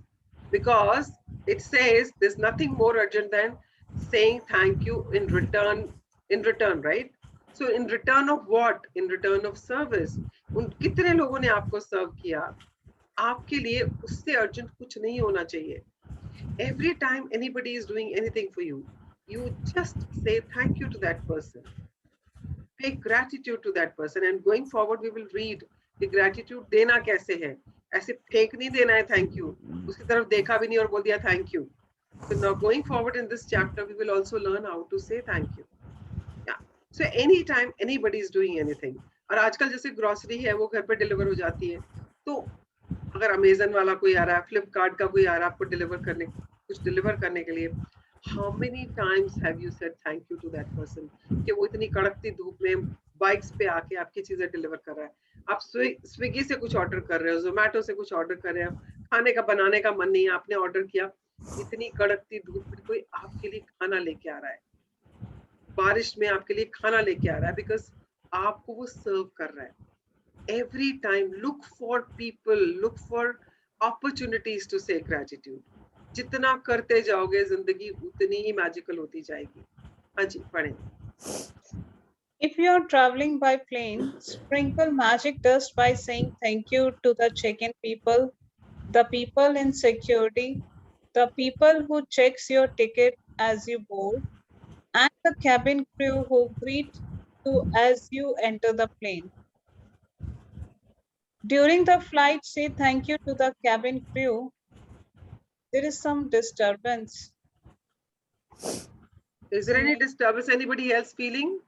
because it says there is nothing more urgent than saying thank you in return, right? So in return of what? In return of service. उन कितने लोगों ने आपको सर्व किया, आपके लिए उससे अर्जेंट कुछ नहीं होना चाहिए। Every time anybody is doing anything for you, you just say thank you to that person. Pay gratitude to that person, and going forward we will read कि gratitude देना कैसे है। ऐसे फेंक नहीं देना है thank you, उसकी तरफ देखा भी नहीं और बोल दिया thank you। So now going forward in this chapter, we will also learn how to say thank you. Yeah. So anytime anybody is doing anything, और आजकल जैसे ग्रोसरी है वो घर पे डिलीवर हो जाती है, तो अगर अमेजन वाला कोई आ रहा है, फ्लिपकार्ट का कोई आ रहा है आपको कुछ डिलीवर करने के लिए, how many times have you said thank you to that person कि वो इतनी कड़कती धूप में बाइक्स पे आके आपकी चीजें डिलीवर कर रहा है। आप स्विगी से कुछ ऑर्डर कर रहे हो, जोमेटो से कुछ ऑर्डर कर रहे हो, खाने का बनाने का मन नहीं है, आपने ऑर्डर किया, इतनी कड़कती धूप में कोई आपके लिए खाना लेके आ रहा है, बारिश में आपके लिए खाना लेके आ रहा है, बिकॉज आपको वो सर्व कर रहा है। Every time look for people, look for opportunities to say gratitude. जितना करते जाओगे जिंदगी उतनी ही मैजिकल होती जाएगी। हाँ जी पढ़ें। If you are traveling by plane, sprinkle magic dust by saying thank you to the check-in people, the people in security, the people who checks your ticket as you board, and the cabin crew who greet you as you enter the plane. During the flight, say thank you to the cabin crew. There is some disturbance. Is there any disturbance? Anybody else feeling?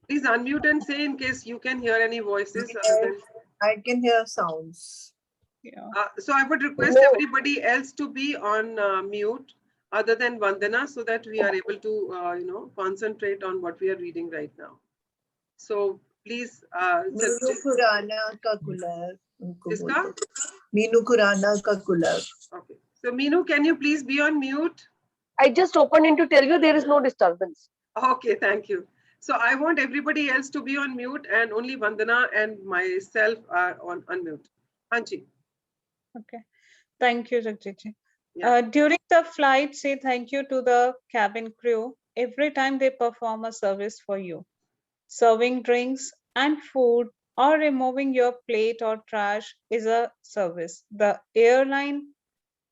Please unmute and say in case you can hear any voices other than. I can hear sounds. Yeah. So I would request No. everybody else to be on mute other than Vandana so that we are able to, concentrate on what we are reading right now. So please, Meenu Khurana का cooler उनको किसका? बोलते हैं। मीनू खुराना का cooler. Okay. So Meenu, can you please be on mute? I just opened in to tell you there is no disturbance. Okay, thank you. So I want everybody else to be on mute and only Vandana and myself are on unmute. Hanchi. Okay. Thank you, Jagjit. Yeah. During the flight, say thank you to the cabin crew every time they perform a service for you. Serving drinks and food or removing your plate or trash is a service. The airline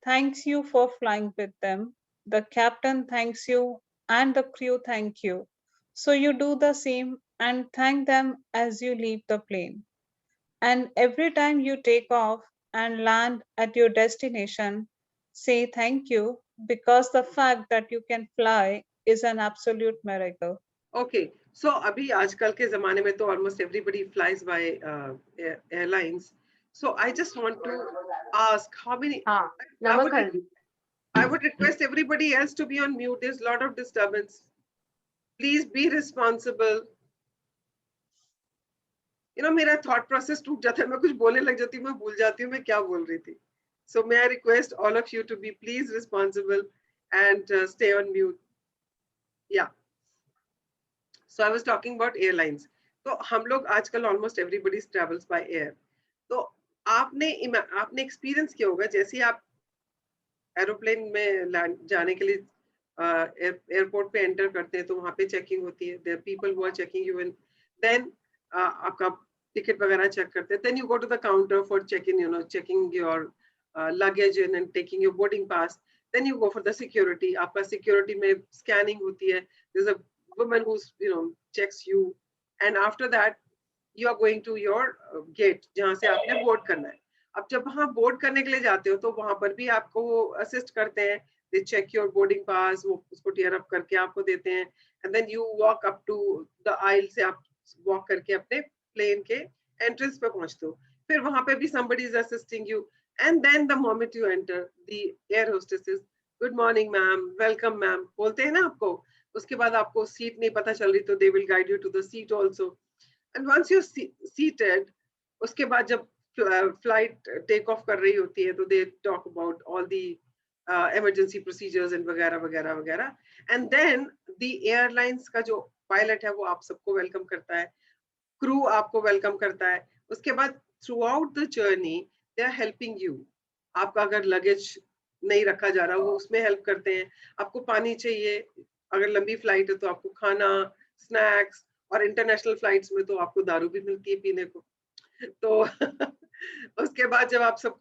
thanks you for flying with them. The captain thanks you and the crew thank you. So you do the same and thank them as you leave the plane. And every time you take off and land at your destination, say thank you because the fact that you can fly is an absolute miracle. Okay. So abhi aajkal ke zamane mein to almost everybody flies by airlines. So I just want to ask how many. हाँ, I नमक would, हल्दी. I would request everybody else to be on mute. There's a lot of disturbance. Please be responsible. मेरा thought process टूट जाता है, मैं कुछ बोलने लग जाती हूँ, मैं भूल जाती हूँ मैं क्या बोल रही थी. So may I request all of you to be please responsible and stay on mute. Yeah. So I was talking about airlines. तो हम लोग आजकल almost everybody travels by air. तो आपने experience किया होगा जैसे ही आप एरोप्लेन में जाने के लिए एयरपोर्ट पे एंटर करते हैं तो वहाँ पे चेकिंग होती है. There people who are checking you in. देन आपका टिकट वगैरह चेक करते हैं. Then you go to the counter for check in, checking your luggage in and taking your boarding pass. Then you go for the security. आपका security में scanning होती है. There's a woman who's checks you, and after that you are going to your gate जहाँ से आपने board करना है. अब जब वहाँ बोर्ड करने के लिए जाते हो तो वहाँ पर भी आपको वो असिस्ट करते हैं. They check your boarding pass, वो उसको टीयर अप करके आपको देते हैं. And then you walk up to the aisle से आप वॉक करके अपने प्लेन के एंट्रेंस पे पहुंचते हो. फिर वहाँ पे भी somebody is assisting you. And then the moment you enter, the air hostesses, good morning ma'am, welcome ma'am बोलते हैं ना आपको. उसके बाद आपको सीट नहीं पता चल रही तो they will guide you to the seat also. And once you're seated, उसके बाद जब फ्लाइट टेक ऑफ कर रही होती है तो they talk about all the emergency procedures and वगैरह वगैरह वगैरह. And then the airlines का जो पायलट है वो आप सबको वेलकम करता है, क्रू आपको वेलकम करता है. उसके बाद throughout the journey they are helping you. आपका अगर लगेज नहीं रखा जा रहा वो उसमें हेल्प करते हैं. आपको पानी चाहिए, अगर लंबी फ्लाइट है तो आपको खाना, स्नैक्स, और इंटरनेशनल फ्लाइट्स में तो आपको दारू भी मिलती है पीने को. तो उसके बाद जब आप सब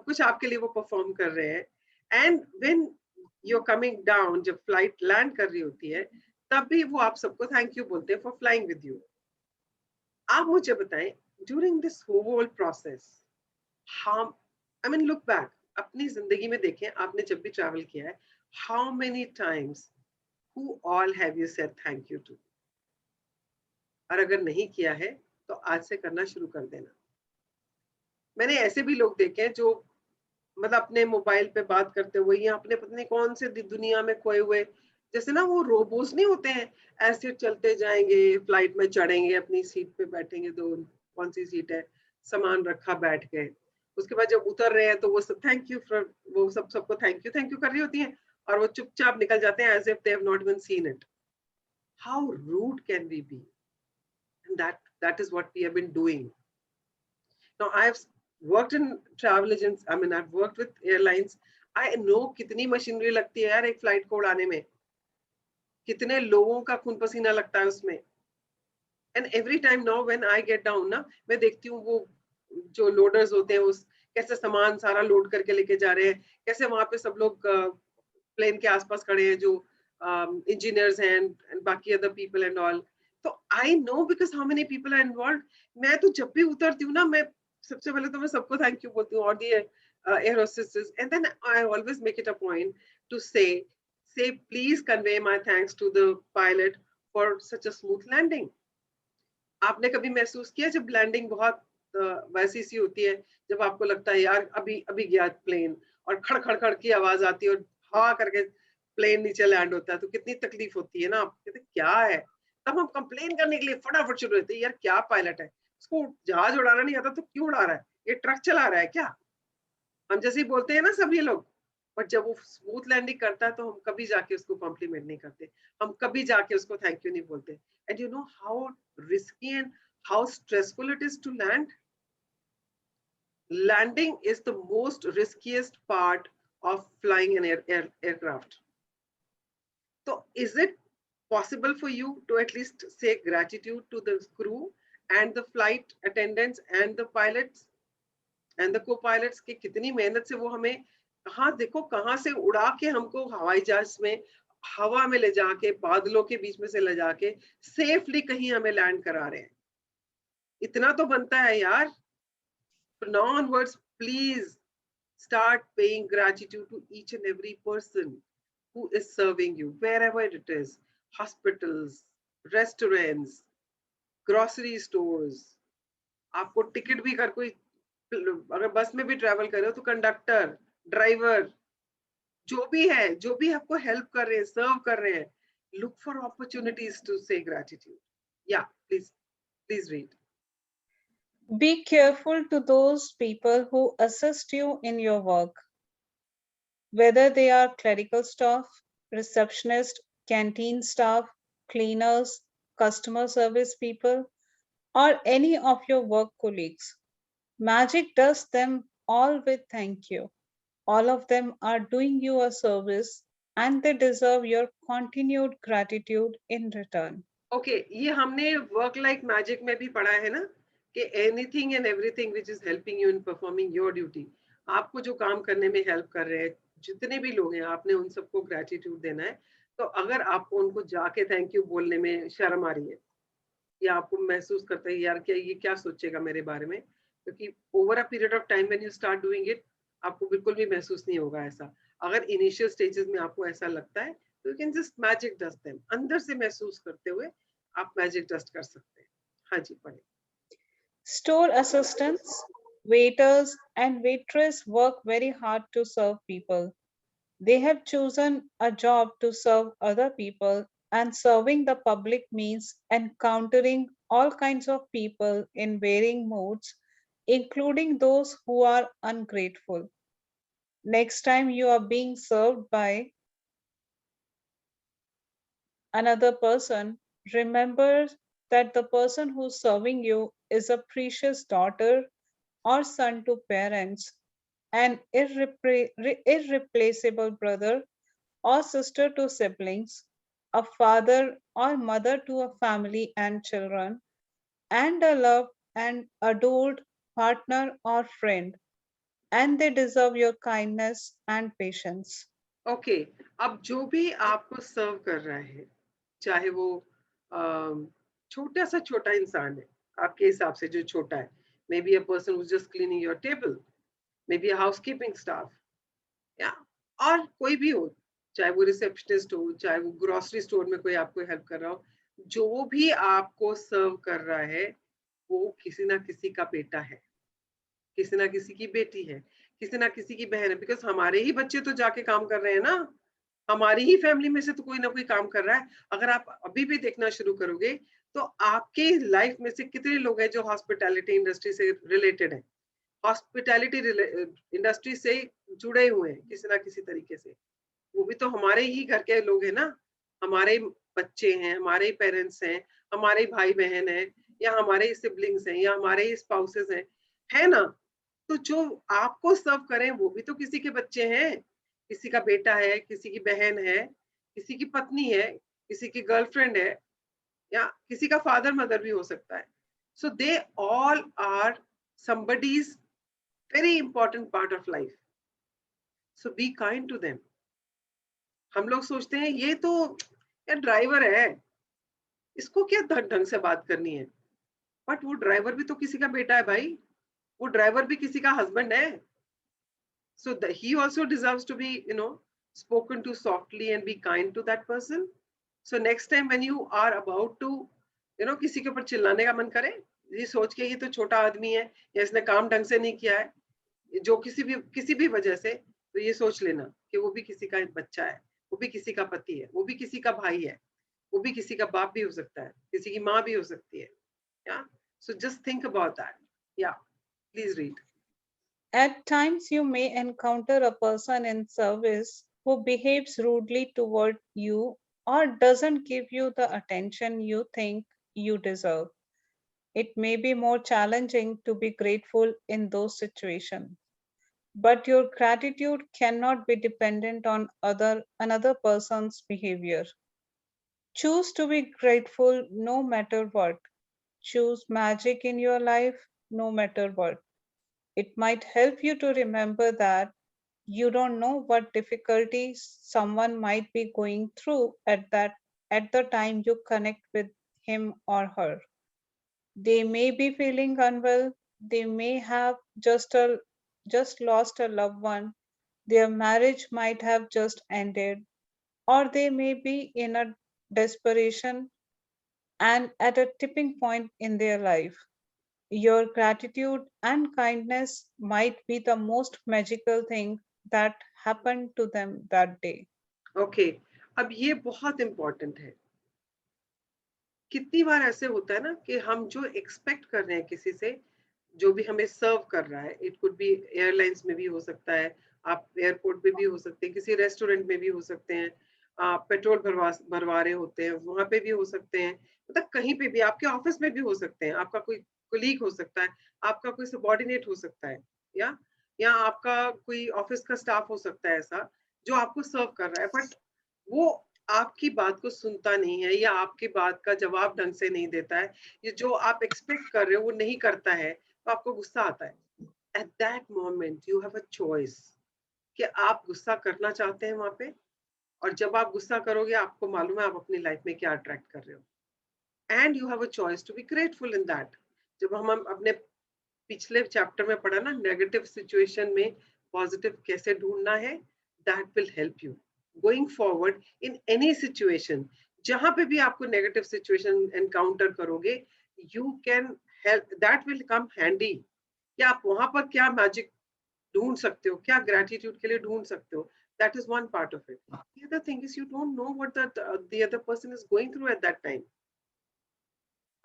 कुछ आपके लिए वो परफॉर्म कर रहे हैं, and when you are coming down, जब फ्लाइट लैंड कर रही होती है तब भी वो आप सबको थैंक यू बोलते हैं फॉर फ्लाइंग विद यू. आप मुझे बताएं during this whole process, how I mean look back, अपनी जिंदगी में देखें, आपने जब भी ट्रैवल किया है, how many times who all have you said thank you to? और अगर नहीं किया है तो आज से करना शुरू कर देना. मैंने ऐसे भी लोग देखे हैं जो मतलब अपने मोबाइल पे बात करते हुए या अपने पता नहीं कौन से दुनिया में खोए हुए, जैसे ना वो रोबोट्स नहीं होते हैं, ऐसे चलते जाएंगे, फ्लाइट में चढ़ेंगे, अपनी सीट पे बैठेंगे, तो कौन सी सीट है, सामान रखा, बैठ गए. उसके बाद जब उतर रहे हैं तो वो सब थैंक यू फॉर, वो सबको थैंक यू कर रही होती हैं और वो चुपचाप निकल जाते हैं as if they have not even seen it. How rude can we be? And that is what we have been doing. Now I've worked in travel agents, I mean I've worked with airlines. I know कितनी machinery लगती है यार एक flight को उड़ाने में. कितने लोगों का खून पसीना लगता है उसमें। And every time now when I get down ना, मैं देखती हूँ वो जो लोडर्स होते हैं उस कैसे सामान सारा लोड करके लेके जा रहे हैं, कैसे वहां पे सब लोग प्लेन के आसपास खड़े हैं जो इंजीनियर्स हैं एंड बाकी अदर पीपल एंड ऑल। तो I know because how many people are involve. मैं तो जब भी उतरती हूँ ना, मैं सबसे पहले तो मैं सबको थैंक यू बोलती हूँ, और the air hostesses, and then I always make it a point to say please convey my thanks to the pilot for such a smooth landing. आपने कभी महसूस किया जब लैंडिंग बहुत वैसी सी होती है, जब आपको लगता है यार अभी अभी गया प्लेन, और खड़ खड़ खड़ की आवाज आती है और हा करके प्लेन नीचे लैंड होता है, तो कितनी तकलीफ होती है ना। आप कहते क्या है, तब हम कंप्लेन करने के लिए फटाफट शुरू होते हैं, यार क्या पायलट है, उसको जहाज उड़ाना नहीं आता तो क्यों उड़ा रहा है, ये ट्रक चला रहा है क्या। हम जैसे ही बोलते हैं ना सभी लोग, बट जब वो स्मूथ लैंडिंग करता है तो हम कभी जाके उसको कॉम्प्लीमेंट नहीं करते, हम कभी जाके उसको थैंक यू नहीं बोलते। And you know how risky and how stressful it is to land. Landing is the most riskiest part of flying an aircraft. So is it possible for you to at least say gratitude to the crew and the flight attendants and the pilots and the co-pilots कि कितनी मेहनत से वो हमें कहाँ देखो कहाँ से उड़ा के हमको हवाई जहाज में हवा में ले जाके बादलों के बीच में से ले जाके सेफली कहीं हमें लैंड करा रहे हैं। इतना तो बनता है यार। From now onwards, please start paying gratitude to each and every person who is serving you, wherever it is, hospitals, restaurants, grocery stores. आपको टिकट भी कर कोई, अगर बस में भी ट्रैवल कर रहे हो तो कंडक्टर, ड्राइवर, जो भी है, जो भी आपको हेल्प कर रहे हैं, सर्व कर रहे हैं, look for opportunities to say gratitude. Yeah, please read. Be careful to those people who assist you in your work, whether they are clerical staff, receptionist, canteen staff, cleaners, customer service people, or any of your work colleagues. Magic does them all with thank you. All of them are doing you a service and they deserve your continued gratitude in return. Okay, ये हमने work like magic में भी पढ़ा है ना कि anything and everything which is helping you in performing your duty, आपको जो काम करने में हेल्प कर रहे हैं जितने भी लोग हैं, आपने उन सबको ग्रेटिट्यूड देना है। तो अगर आपको उनको जाके थैंक यू बोलने में शर्म आ रही है या आपको महसूस करते हैं यार क्या ये क्या सोचेगा मेरे बारे में, क्योंकि over a period of time when you start doing it आपको बिल्कुल भी महसूस नहीं होगा ऐसा। अगर इनिशियल स्टेजेस में आपको ऐसा लगता है तो you can just magic dust them, अंदर से महसूस करते हुए आप मैजिक डस्ट कर सकते हैं। हाँ जी, पढ़े। Store assistants, waiters, and waitress work very hard to serve people. They have chosen a job to serve other people, and serving the public means encountering all kinds of people in varying moods, including those who are ungrateful. Next time you are being served by another person, remember that the person who's serving you is a precious daughter or son to parents, an irreplaceable brother or sister to siblings, a father or mother to a family and children, and a loved and adored partner or friend, and they deserve your kindness and patience. Okay, अब जो भी आपको सर्व कर रहा है, चाहे वो छोटा सा छोटा इंसान है आपके हिसाब से जो छोटा है, may be a person who just cleaning your table, may be a housekeeping staff, या और कोई भी हो, चाहे वो रिसेप्शनिस्ट हो, चाहे वो ग्रोसरी स्टोर में कोई आपको हेल्प कर रहा हो, जो भी आपको सर्व कर रहा है वो किसी ना किसी का बेटा है, किसी ना किसी की बेटी है, किसी ना किसी की बहन है, बिकॉज हमारे ही बच्चे तो जाके काम कर रहे हैं ना, हमारी ही फैमिली में से तो कोई ना कोई काम कर रहा है। अगर आप अभी भी देखना शुरू करोगे तो आपके लाइफ में से कितने लोग हैं जो हॉस्पिटैलिटी इंडस्ट्री से रिलेटेड है, हॉस्पिटैलिटी इंडस्ट्री से जुड़े हुए हैं किसी ना किसी तरीके से, वो भी तो हमारे ही घर के लोग हैं ना, हमारे बच्चे हैं, हमारे पेरेंट्स हैं, हमारे भाई बहन हैं, या हमारे सिबलिंग्स हैं, या हमारे स्पाउसेस हैं, है ना। तो जो आपको सर्व करें वो भी तो किसी के बच्चे हैं, किसी का बेटा है, किसी की बहन है, किसी की पत्नी है, किसी की गर्लफ्रेंड है, या किसी का फादर मदर भी हो सकता है. So they all are somebody's very important part of life. So be kind to them. हम लोग सोचते हैं ये तो यार ड्राइवर है, इसको क्या ढंग से बात करनी है. बट वो ड्राइवर भी तो किसी का बेटा है भाई, वो ड्राइवर भी किसी का हस्बैंड है. So he also deserves to be, spoken to softly and be kind to that person. So next time when you are about to, किसी के ऊपर चिल्लाने का मन करे, ये सोच के ये तो छोटा आदमी है या इसने काम ढंग से नहीं किया है, जो किसी भी वजह से, तो ये सोच लेना कि वो भी किसी का बच्चा है, वो भी किसी का पति है, वो भी किसी का भाई है, वो भी किसी का बाप भी हो सकता है, किसी की माँ भी हो सकती है. Yeah. So just think about that. Yeah. Please read. At times, you may encounter a person in service who behaves rudely toward you or doesn't give you the attention you think you deserve. It may be more challenging to be grateful in those situations. But your gratitude cannot be dependent on another person's behavior. Choose to be grateful no matter what. Choose magic in your life no matter what. It might help you to remember that you don't know what difficulties someone might be going through at the time you connect with him or her. They may be feeling unwell, they may have just lost a loved one, their marriage might have just ended, or they may be in a desperation and at a tipping point in their life. Your gratitude and kindness might be the most magical thing that happened to them that day. Okay. अब ये बहुत important है. कितनी बार ऐसे होता है ना कि हम जो एक्सपेक्ट कर रहे हैं किसी से, जो भी हमें सर्व कर रहा है, इट कुड बी एयरलाइंस में भी हो सकता है, आप एयरपोर्ट पे भी हो सकते हैं, किसी रेस्टोरेंट में भी हो सकते हैं, आप पेट्रोल भरवा रहे होते हैं वहां पे भी हो सकते हैं, मतलब कहीं पे भी, आपके ऑफिस में भी हो सकते हैं, आपका कोई कोलीग हो सकता है, आपका कोई सबॉर्डिनेट हो सकता है, या आपका कोई ऑफिस का स्टाफ हो सकता है ऐसा जो आपको सर्व कर रहा है, बट वो आपकी बात को सुनता नहीं है या आपकी बात का जवाब ढंग से नहीं देता है, ये जो आप एक्सपेक्ट कर रहे हो वो नहीं करता है, तो आपको गुस्सा आता है. At that moment you have a choice कि आप गुस्सा करना चाहते हैं वहां पे, और जब आप गुस्सा करोगे आपको मालूम है आप अपनी लाइफ में क्या अट्रैक्ट कर रहे हो, and you have a choice to be grateful in that. जब हम अपने पिछले चैप्टर में पढ़ा ना नेगेटिव सिचुएशन में पॉजिटिव कैसे ढूंढना है, that will help you going forward in any situation. जहां पे भी आपको नेगेटिव सिचुएशन एनकाउंटर करोगे, you can help, that will come handy कि आप वहां पर क्या मैजिक ढूंढ सकते हो, क्या ग्रेटिट्यूड के लिए ढूंढ सकते हो. That is one part of it. The other thing is you don't know what the other person is going through at that time.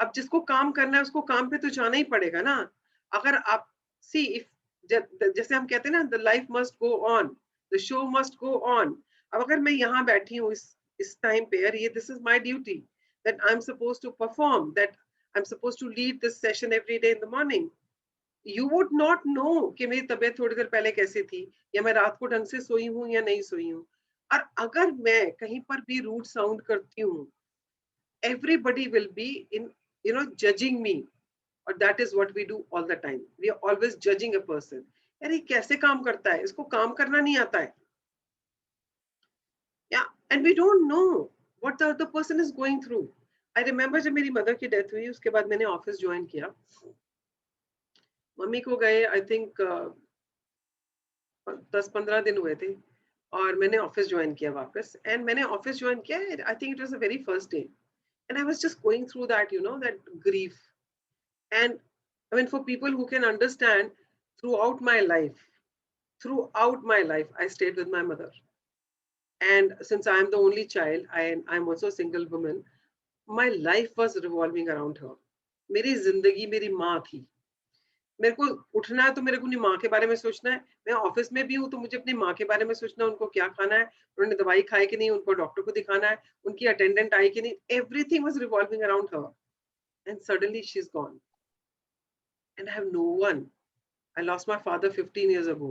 अब जिसको काम करना है उसको काम पे तो जाना ही पड़ेगा ना. अगर आप see if जैसे हम कहते हैं ना the life must go on, the show must go on. अब अगर मैं यहाँ बैठी हूँ इस टाइम पे, यार ये this is my duty that I'm supposed to perform, that I'm supposed to lead this session every day in the morning. You would not know कि मेरी तबीयत थोड़ी देर पहले कैसी थी, या मैं रात को ढंग से सोई हूँ या नहीं सोई हूँ. और अगर मैं कहीं पर भी रूड साउंड करती हूँ, everybody will be in judging me, or that is what we do all the time. We are always judging a person. यार ये कैसे काम करता है, इसको काम करना नहीं आता है. Yeah, and we don't know what the other person is going through. I remember जब मेरी मदर की डेथ हुई उसके बाद मैंने ऑफिस ज्वाइन किया. मम्मी को गए आई थिंक 10-15 दिन हुए थे और मैंने ऑफिस ज्वाइन किया वापस, एंड मैंने ऑफिस ज्वाइन किया, I think it was the very first day, and I was just going through that that grief. And I mean for people who can understand, throughout my life I stayed with my mother, and since I am the only child, I'm also a single woman, my life was revolving around her. मेरी जिंदगी मेरी माँ थी. मेरे को उठना है तो मेरे को अपनी माँ के बारे में सोचना है, मैं ऑफिस में भी हूँ तो मुझे अपनी माँ के बारे में सोचना है, उनको क्या खाना है, उन्होंने दवाई खाई कि नहीं, उनको डॉक्टर को दिखाना है, उनकी अटेंडेंट आई कि नहीं. Everything was revolving around her, and suddenly she is gone, and I have no one. I lost my father 15 years ago.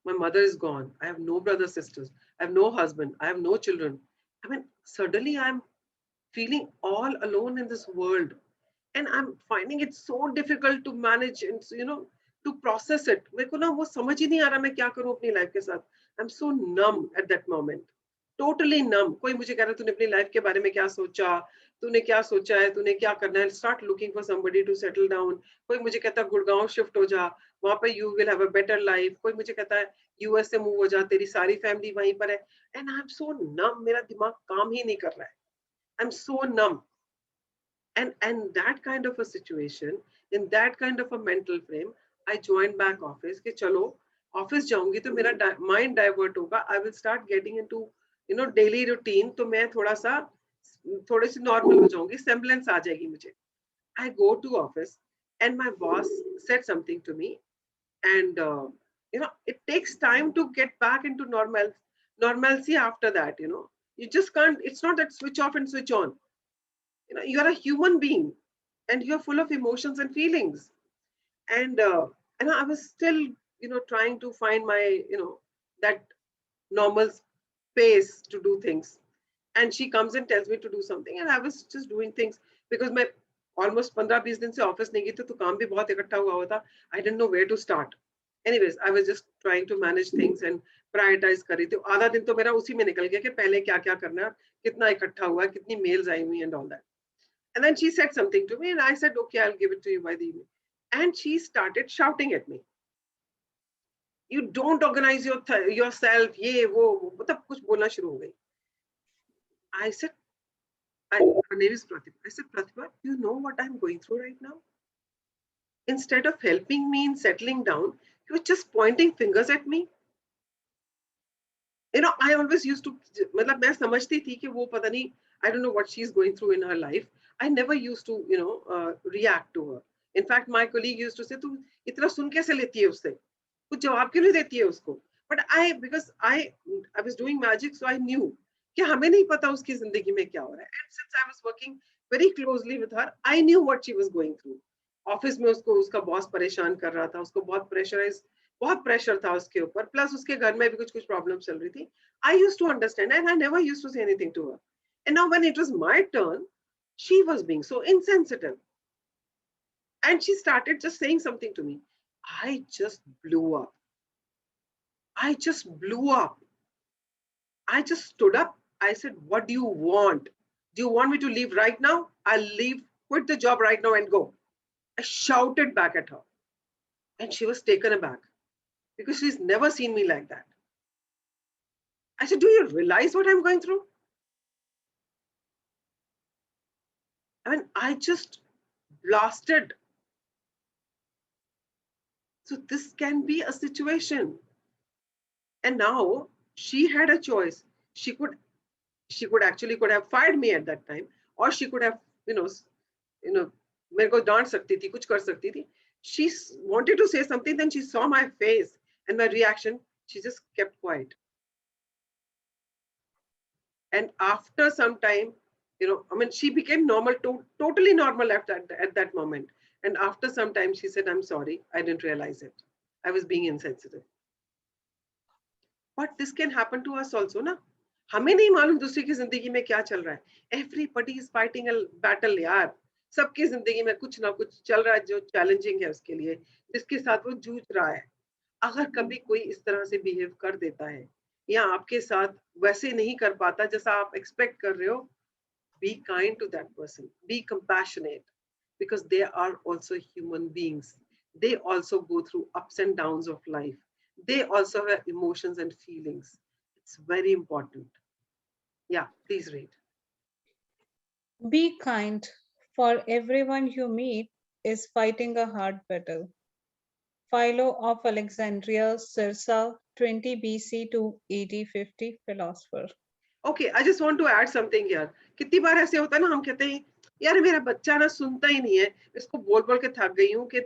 My mother is gone. I have no brothers, sisters. I have no husband. I have no children. I mean, suddenly I'm feeling all alone in this world. And I'm finding it so difficult to manage and to process it. मेरे को ना वो समझ ही नहीं आ रहा मैं क्या करूं अपनी लाइफ के साथ. I'm so numb at that moment. Totally numb. कोई मुझे कह रहा है तूने अपनी लाइफ के बारे में क्या सोचा, तूने क्या सोचा है, तूने क्या करना है. Start looking for somebody to settle down. कोई मुझे कहता है गुड़गांव शिफ्ट हो जा, वहां पे you will have a better life. कोई मुझे कहता है यूएस से मूव हो जा, तेरी सारी फैमिली वहीं पर है. And I'm so numb. मेरा दिमाग काम ही नहीं कर रहा है. I'm so numb. And that kind of a situation, in that kind of a mental frame, I joined back office कि चलो ऑफिस जाऊंगी तो मेरा माइंड डाइवर्ट होगा. I will start getting into daily routine. तो मैं थोड़े से नॉर्मल हो जाऊंगी, semblance आ जाएगी मुझे. I go to office and my boss said something to me, and it takes time to get back into normalcy after that. You just can't. It's not that switch off and switch on. You're a human being and you're full of emotions and feelings. And I was still trying to find my that normal space to do things. And she comes and tells me to do something, and I was just doing things because मैं almost 15-20 दिन से office नहीं गई थी, तो काम भी बहुत इकट्ठा हुआ था. I didn't know where to start. Anyways, I was just trying to manage things and prioritize कर रही थी. आधा दिन तो मेरा उसी में निकल गया कि पहले क्या क्या करना है, कितना इकट्ठा हुआ है, कितनी मेल्स आई हुई and all that. And then she said something to me and I said, okay, I'll give it to you by the evening. And she started shouting at me. You don't organize yourself, ye wo, मतलब कुछ बोलना शुरू हो गई. I said, her name is Pratibha. I said, Pratibha, you know what I'm going through right now? Instead of helping me in settling down, you were just pointing fingers at me. I always used to, मतलब मैं समझती थी कि वो पता नहीं, I don't know what she's going through in her life. I never used to, react to her. In fact, my colleague used to say, "तू इतना सुन कैसे लेती है उससे? कुछ जवाब क्यों नहीं देती है उसको?" But because I was doing magic, so I knew कि हमें नहीं पता उसकी जिंदगी में क्या हो रहा है. And since I was working very closely with her, I knew what she was going through. Office में उसका बॉस परेशान कर रहा था, उसको बहुत प्रेशर था उसके ऊपर, प्लस उसके घर में भी कुछ प्रॉब्लम चल रही थी. I used to understand and I never used to say anything to her. And now when it was my turn, she was being so insensitive. And she started just saying something to me. I just blew up. I just stood up. I said, what do you want? Do you want me to leave right now? I'll leave, quit the job right now and go. I shouted back at her. And she was taken aback because she's never seen me like that. I said, do you realize what I'm going through? I mean, I just blasted. So this can be a situation. And now she had a choice. She could have fired me at that time, or she could have, मेरे को डांट सकती थी, कुछ कर सकती थी. She wanted to say something, then she saw my face and my reaction. She just kept quiet. And after some time, she became normal, totally normal at that moment. And after some time, she said, I'm sorry, I didn't realize it. I was being insensitive. But this can happen to us also, na? हमें नहीं मालूम दूसरी की जिंदगी में क्या चल रहा है. Everybody is fighting a battle, यार. सबकी जिंदगी में कुछ ना कुछ चल रहा है जो चैलेंजिंग है उसके लिए, जिसके साथ वो जूझ रहा है. अगर कभी कोई इस तरह से बिहेव कर देता है या आपके साथ वैसे नहीं कर पाता जैसा आप एक्सपेक्ट कर रहे हो, be kind to that person, be compassionate, because they are also human beings. They also go through ups and downs of life. They also have emotions and feelings. It's very important. Yeah, please read. Be kind, for everyone you meet is fighting a hard battle. Philo of Alexandria, Circa, 20 BC to AD 50, philosopher. Okay, I just want to add something here. कितनी बार ऐसे होता है ना, हम कहते हैं यार मेरा बच्चा ना सुनता ही नहीं है, इसको बोल बोल के थक गई हूँ कि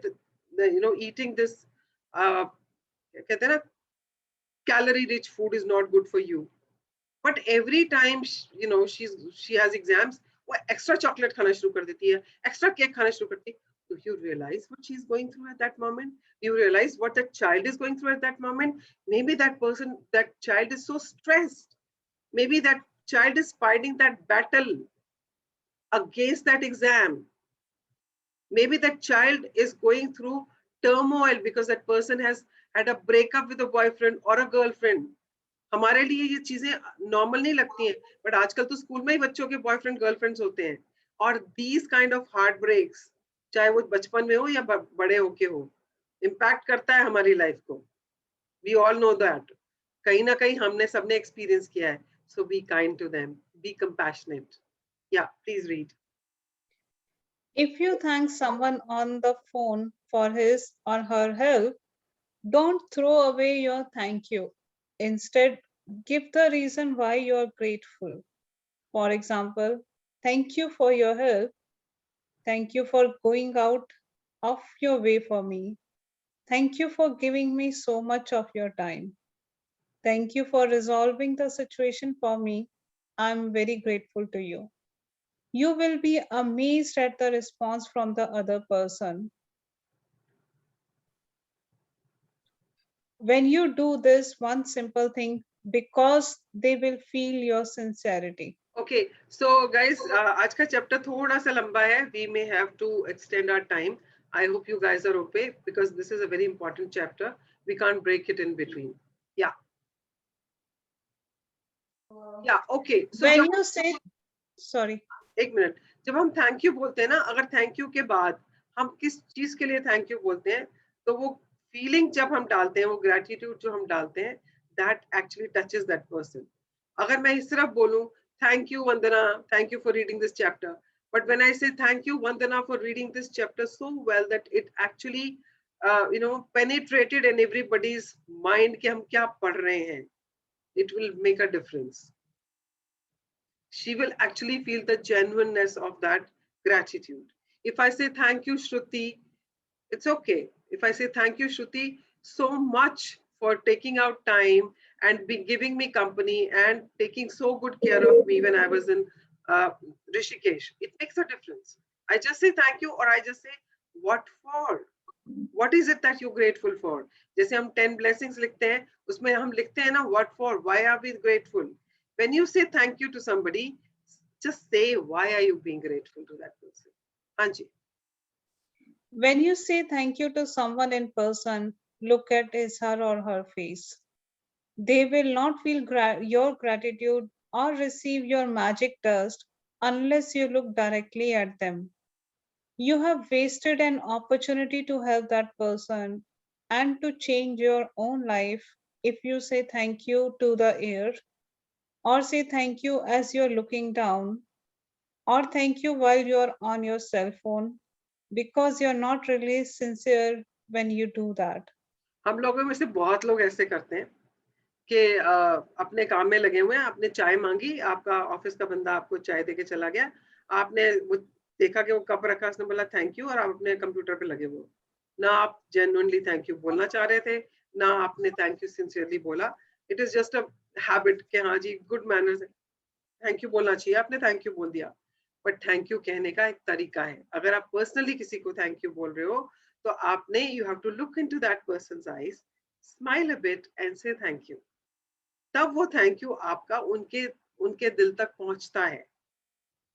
eating this कहते हैं ना calorie rich food is not good for you. But every time she has exams, वो extra chocolate खाना शुरू कर देती है, extra cake खाना शुरू करती है. Do you realize what she's going through at that moment? Do you realize what that child is going through at that moment? Maybe that child is so stressed. Maybe that child is fighting that battle against that exam. Maybe that child is going through turmoil because that person has had a breakup with a boyfriend or a girlfriend. हमारे लिए ये चीजें normal नहीं लगती हैं, but आजकल तो school में ही बच्चों के बॉयफ्रेंड गर्लफ्रेंड्स होते हैं. और these kind of heartbreaks, चाहे वो बचपन में हो या बड़े होके हो, इम्पैक्ट करता है हमारी लाइफ को. We all know that. कहीं ना कहीं हमने सबने एक्सपीरियंस किया है. So be kind to them, be compassionate. Yeah, please read. If you thank someone on the phone for his or her help, don't throw away your thank you. Instead, give the reason why you are grateful. For example, thank you for your help. Thank you for going out of your way for me. Thank you for giving me so much of your time. Thank you for resolving the situation for me. I'm very grateful to you. You will be amazed at the response from the other person. When you do this one simple thing, because they will feel your sincerity. Okay, so guys, आज का chapter थोड़ा सा लंबा है. We may have to extend our time. I hope you guys are okay because this is a very important chapter. We can't break it in between. Yeah. Yeah, okay. So When जब you say, sorry, एक minute, जब हम thank you बोलते हैं ना, अगर thank you के बाद हम किस चीज के लिए थैंक यू बोलते हैं, तो वो फीलिंग जब हम डालते हैं, वो ग्रेटिट्यूड जो हम डालते हैं, that actually touches that person. अगर मैं सिर्फ बोलूं thank you Vandana, thank you for reading this chapter, but when I say thank you Vandana for reading this chapter so well that it actually penetrated in everybody's mind कि हम क्या पढ़ रहे हैं, it will make a difference. She will actually feel the genuineness of that gratitude. If I say thank you Shruti, it's okay. If I say thank you Shruti so much for taking out time and giving me company and taking so good care of me when I was in Rishikesh, it makes a difference. I just say thank you, or I just say what for. What is it that you're grateful for? जैसे हम 10 blessings लिखते हैं, उसमें हम लिखते हैं ना what for, why are we grateful? When you say thank you to somebody, just say why are you being grateful to that person. Anji. when you say thank you to someone in person, look at his, her, or her face. They will not feel your gratitude or receive your magic dust unless you look directly at them. You have wasted an opportunity to help that person and to change your own life if you say thank you to the air, or say thank you as you're looking down, or thank you while you're on your cell phone, because you're not really sincere when you do that. हम लोगों में से बहुत लोग ऐसे करते हैं कि अपने काम में लगे हुए हैं, आपने चाय मांगी, आपका ऑफिस का बंदा आपको चाय देके चला गया, आपने वो देखा कि वो कप रखा, उसने बोला थैंक यू, और आप अपने कंप्यूटर पे लगे हुए, ना आप जेन्युइनली थैंक यू बोलना चाह रहे थे, ना आपने थैंक यू सिंसियरली बोला. It is just a habit कि हाँ जी गुड मैनर्स है, थैंक यू बोलना चाहिए, आपने थैंक यू बोल दिया. बट थैंक यू कहने का एक तरीका है. अगर आप पर्सनली किसी को थैंक यू बोल रहे हो, तो आपने you have to look into that person's eyes, smile a bit and say thank you. तब वो थैंक यू आपका उनके उनके दिल तक पहुंचता है.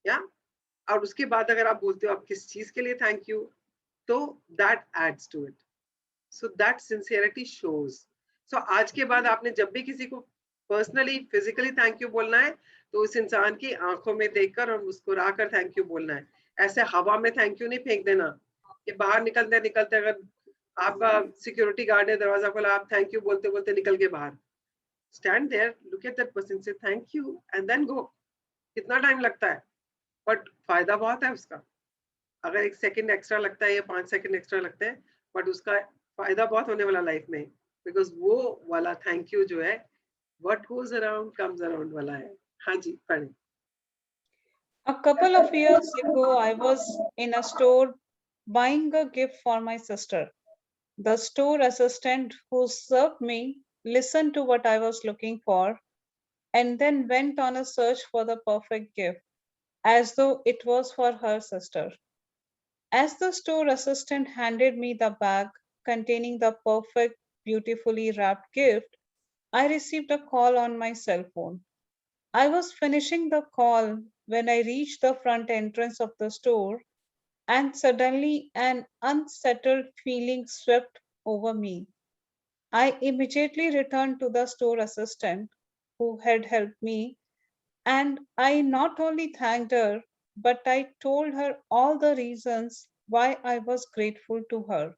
या और उसके बाद अगर आप बोलते हो आप किस चीज के लिए थैंक यू, तो that adds to it. So that sincerity shows. So आज के बाद आपने जब भी किसी को पर्सनली फिजिकली थैंक यू बोलना है, तो उस इंसान की आंखों में देखकर और मुस्कुरा कर थैंक यू बोलना है. ऐसे हवा में थैंक यू नहीं फेंक देना कि बाहर निकलते निकलते अगर आपका सिक्योरिटी गार्ड ने दरवाजा खोला, आप थैंक यू बोलते बोलते निकल के बाहर. Stand there, look at that person, say thank you and then go. कितना टाइम लगता है, बट फायदा बहुत है उसका. अगर 1 सेकंड एक्स्ट्रा लगता है या 5 सेकंड एक्स्ट्रा लगते हैं, बट उसका फायदा बहुत होने वाला लाइफ में, बिकॉज वो वाला थैंक यू जो है what goes around comes around वाला है. हाँ जी पढ़ें. A couple of years ago, I was in a store buying a gift for my sister. The store assistant who served me listened to what I was looking for and then went on a search for the perfect gift, as though it was for her sister. As the store assistant handed me the bag containing the perfect, beautifully wrapped gift, I received a call on my cell phone. I was finishing the call when I reached the front entrance of the store, and suddenly an unsettled feeling swept over me. I immediately returned to the store assistant who had helped me, and I not only thanked her, but I told her all the reasons why I was grateful to her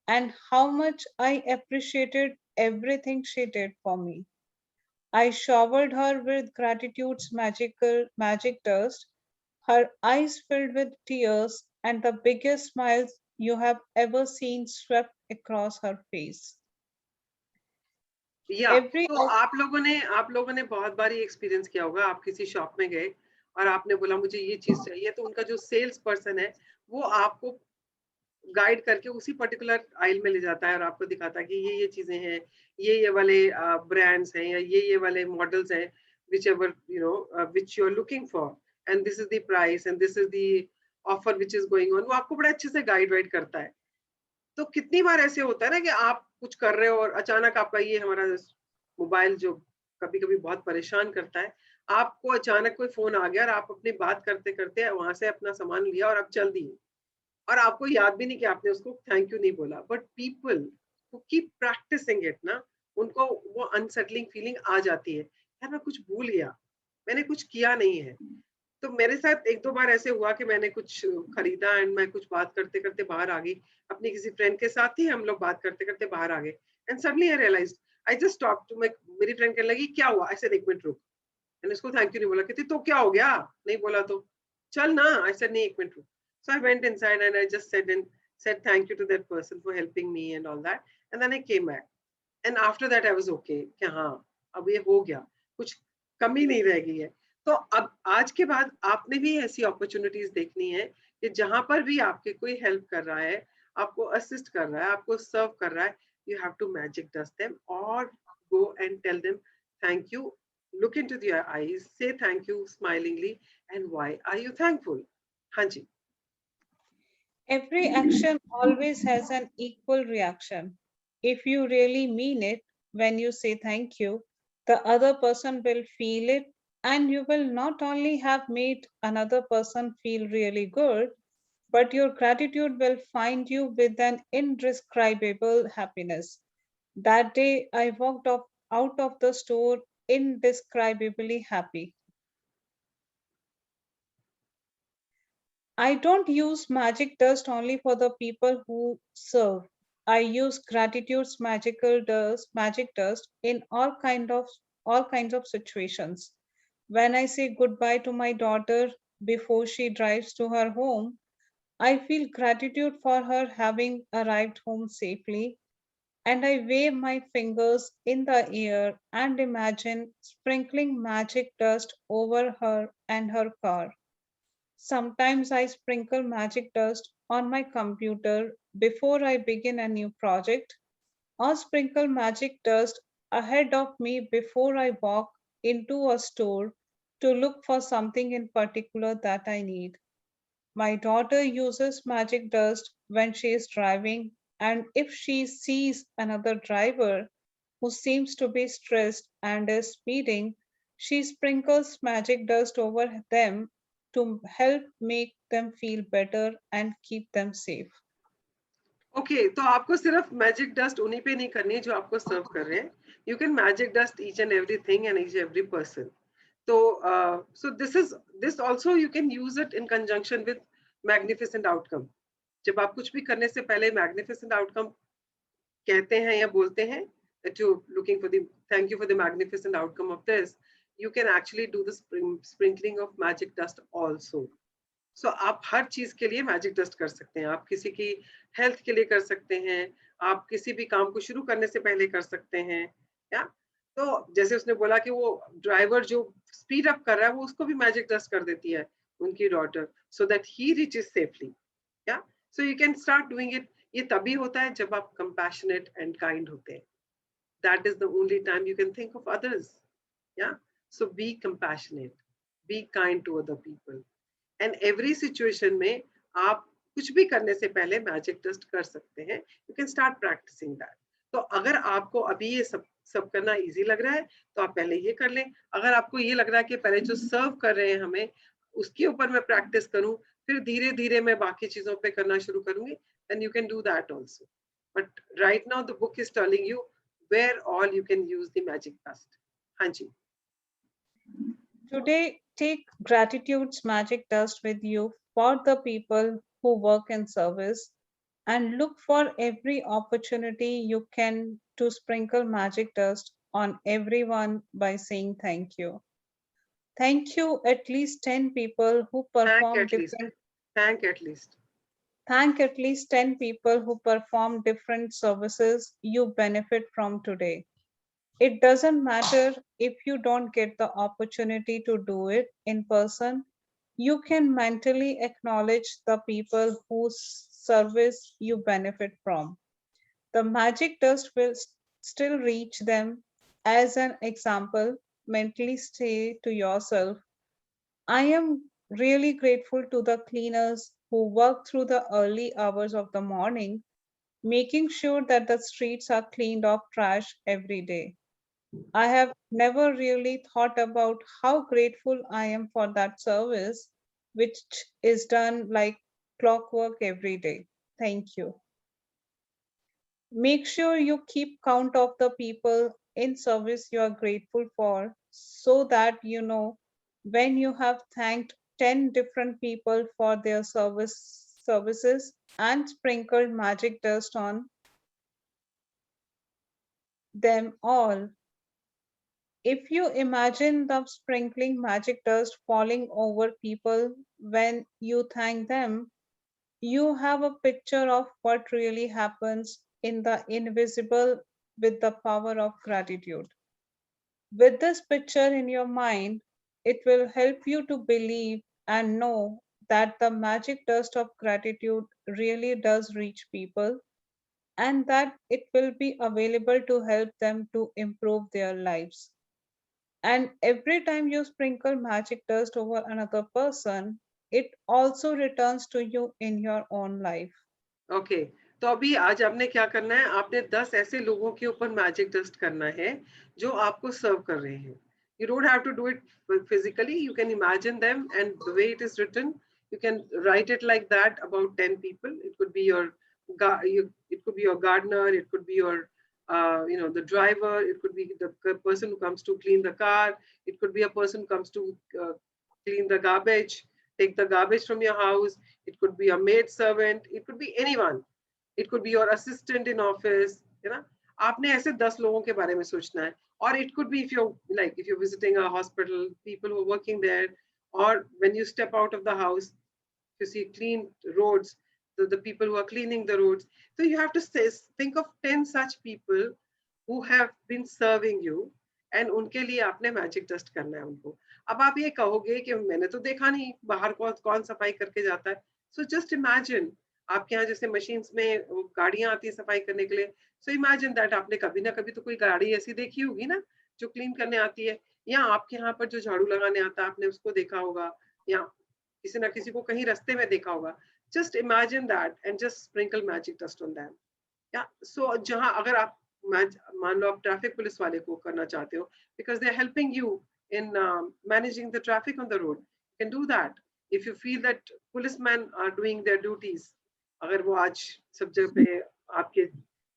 and how much I appreciated everything she did for me. I showered her with gratitude's magic dust, her eyes filled with tears, and the biggest smiles you have ever seen swept across her face. या Every तो आप लोगों ने बहुत बार ये experience किया होगा, आप किसी शॉप में गए और आपने बोला मुझे ये चीज चाहिए, तो उनका जो सेल्स पर्सन है वो आपको गाइड करके उसी पर्टिकुलर आइल में ले जाता है और आपको दिखाता है कि ये चीजें हैं, ये वाले ब्रांड्स हैं या ये वाले मॉडल्स हैं, whichever you know which you are looking for, and this is the price and this is the offer which is going on. वो आपको बड़ा अच्छे से गाइड वाइड करता है. तो कितनी बार ऐसे होता है ना कि आप कुछ कर रहे हो और अचानक आपका ये हमारा मोबाइल जो कभी-कभी बहुत परेशान करता है, आपको अचानक कोई फोन आ गया और आप अपनी बात करते करते वहां से अपना सामान लिया और आप चल दिए और आपको याद भी नहीं कि आपने उसको थैंक यू नहीं बोला. But people who keep practicing it ना, उनको वो अनसेटलिंग फीलिंग आ जाती है, यार मैं कुछ भूल गया, मैंने कुछ किया नहीं है. तो मेरे साथ एक दो बार ऐसे हुआ कि मैंने कुछ खरीदा एंड मैं कुछ बात करते करते बाहर आ गई, अपनी किसी फ्रेंड के साथ ही हम लोग बात करते करते बाहर आ गए and suddenly I realised, I just stop to मेरी फ्रेंड कहने लगी क्या हुआ, ऐसे एक मिनट रुक, मैंने उसको थैंक यू नहीं बोला, कहती तो क्या हो गया, नहीं बोला तो चल ना, आई सेड नहीं एक मिनट रुक. So I went inside and I just said thank you to that person for helping me and all that, and then I came back and after that I was okay कि हाँ अब ये हो गया, कुछ कमी नहीं रह गई है. तो अब आज के बाद आपने भी ऐसी अपॉर्चुनिटीज देखनी है कि जहां पर भी आपके कोई हेल्प कर रहा है, आपको असिस्ट कर रहा है, आपको सर्व कर रहा है, you have to magic dust them or go and tell them thank you, look into their eyes, say thank you smilingly, and why are you thankful. हाँ जी. Every action always has an equal reaction. If you really mean it, when you say thank you, the other person will feel it, and you will not only have made another person feel really good, but your gratitude will find you with an indescribable happiness. That day, I walked out of the store indescribably happy. I don't use magic dust only for the people who serve. I use gratitude's magic dust in all kinds of situations. When I say goodbye to my daughter before she drives to her home, I feel gratitude for her having arrived home safely, and I wave my fingers in the air and imagine sprinkling magic dust over her and her car. Sometimes I sprinkle magic dust on my computer before I begin a new project, or sprinkle magic dust ahead of me before I walk into a store to look for something in particular that I need. My daughter uses magic dust when she is driving, and if she sees another driver who seems to be stressed and is speeding, she sprinkles magic dust over them to help make them feel better and keep them safe. Okay तो आपको सिर्फ magic dust उन्हीं पे नहीं करनी है जो आपको सर्व कर रहे हैं. You can magic dust each and everything and each every person. तो so this also you can use it in conjunction with magnificent outcome. जब आप कुछ भी करने से पहले मैग्निफिसेंट आउटकम कहते हैं या बोलते हैं, that you're looking for the thank you for the magnificent outcome of this, you can actually do the sprinkling of magic dust also. So आप हर चीज के लिए मैजिक डस्ट कर सकते हैं. आप किसी की हेल्थ के लिए कर सकते हैं, आप किसी भी काम को शुरू करने से पहले कर सकते हैं. या तो जैसे उसने बोला कि वो ड्राइवर जो स्पीड अप कर रहा है वो उसको भी मैजिक डस्ट कर देती है उनकी daughter, so that he reaches safely. या so you can start doing it. ये तभी होता है जब आप कंपैशनेट एंड काइंड होते हैं. That is the only time you can think of others. Yeah, so be compassionate, be kind to other people, and every situation में आप कुछ भी करने से पहले मैजिक डस्ट कर सकते हैं. You can start practicing that. तो अगर आपको अभी ये सब करना इजी लग रहा है तो आप पहले ये कर लें. अगर आपको ये लग रहा है कि पहले जो सर्व कर रहे हैं हमें उसके ऊपर मैं प्रैक्टिस करूं, फिर धीरे धीरे मैं बाकी चीजों पे करना शुरू करूंगी, then you can do that also. But right now the book is telling you where all you can use the magic dust. हाँ जी. Today, take gratitude's magic dust with you for the people who work in service and look for every opportunity you can to sprinkle magic dust on everyone by saying thank you. Thank you at least 10 people who Thank perform at least. different Thank at least. thank at least 10 people who perform different services you benefit from today. It doesn't matter if you don't get the opportunity to do it in person. You can mentally acknowledge the people whose service you benefit from. The magic dust will still reach them. As an example, mentally say to yourself, I am really grateful to the cleaners who work through the early hours of the morning, making sure that the streets are cleaned of trash every day. I have never really thought about how grateful I am for that service, which is done like clockwork every day. Thank you. Make sure you keep count of the people in service you are grateful for so that you know when you have thanked 10 different people for their services and sprinkled magic dust on them all. If you imagine the sprinkling magic dust falling over people when you thank them, you have a picture of what really happens in the invisible with the power of gratitude. With this picture in your mind, it will help you to believe and know that the magic dust of gratitude really does reach people and that it will be available to help them to improve their lives. And every time you sprinkle magic dust over another person, it also returns to you in your own life. Okay. तो अभी आज आपने क्या करना है, आपने 10 ऐसे लोगों के ऊपर मैजिक डस्ट करना है जो आपको सर्व कर रहे हैं. You don't have to do it physically. You can imagine them, and the way it is written, you can write it like that about 10 people. It could be it could be your gardener, it could be your the driver, it could be the person who comes to clean the car, it could be a person who comes to clean the garbage, take the garbage from your house, it could be a maid servant, it could be anyone, it could be your assistant in office, आपने ऐसे 10 लोगों के बारे में सोचना है. Or it could be if you're visiting a hospital, people who are working there, or when you step out of the house, you see clean roads, the people who are cleaning the roads. So you have to think of 10 such people who have been serving you, and उनके लिए आपने magic dust करना है उनको. अब आप ये कहोगे कि मैंने तो देखा नहीं बाहर कौन सफाई करके जाता है. सो जस्ट इमेजिन, आपके यहाँ जैसे मशीन्स में गाड़ियां आती है सफाई करने के लिए. सो इमेजिन दैट आपने कभी ना कभी तो कोई गाड़ी ऐसी देखी होगी ना जो क्लीन करने आती है, या आपके यहाँ पर जो झाड़ू लगाने आता है आपने उसको देखा होगा, या किसी ना किसी को कहीं रास्ते में देखा होगा. Just imagine that and just sprinkle magic dust on them. या सो जहां अगर आप मान लो आप ट्रैफिक पुलिस वाले को करना चाहते हो, because they are helping you in managing the traffic on the road, you can do that. If you feel that policemen are doing their duties, अगर वो आज सब जगह पे आपके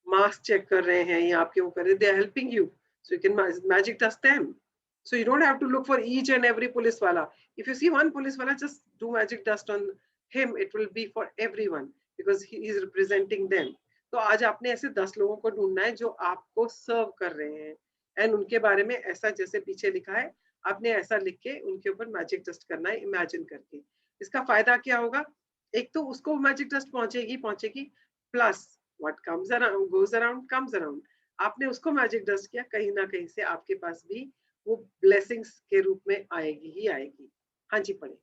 मास्क चेक कर रहे हैं या आपके वो कर रहे हैं, they are helping you, so you can magic dust them. So you don't have to look for each and every police wala. If you see one police wala, just do magic dust on him. It will be for everyone because he is representing them. तो आज आपने ऐसे 10 लोगों को ढूंढना है जो आपको सर्व कर रहे हैं, एंड उनके बारे में ऐसा जैसे पीछे लिखा है आपने ऐसा लिख के उनके ऊपर मैजिक डस्ट करना है, इमेजिन करके. इसका फायदा क्या होगा, एक तो उसको मैजिक डस्ट पहुंचेगी, plus what comes around goes around comes around. आपने उसको मैजिक डस्ट किया, कहीं ना कहीं से आपके पास भी वो ब्लेसिंग्स के रूप में आएगी ही आएगी. हाँ जी, पढ़े.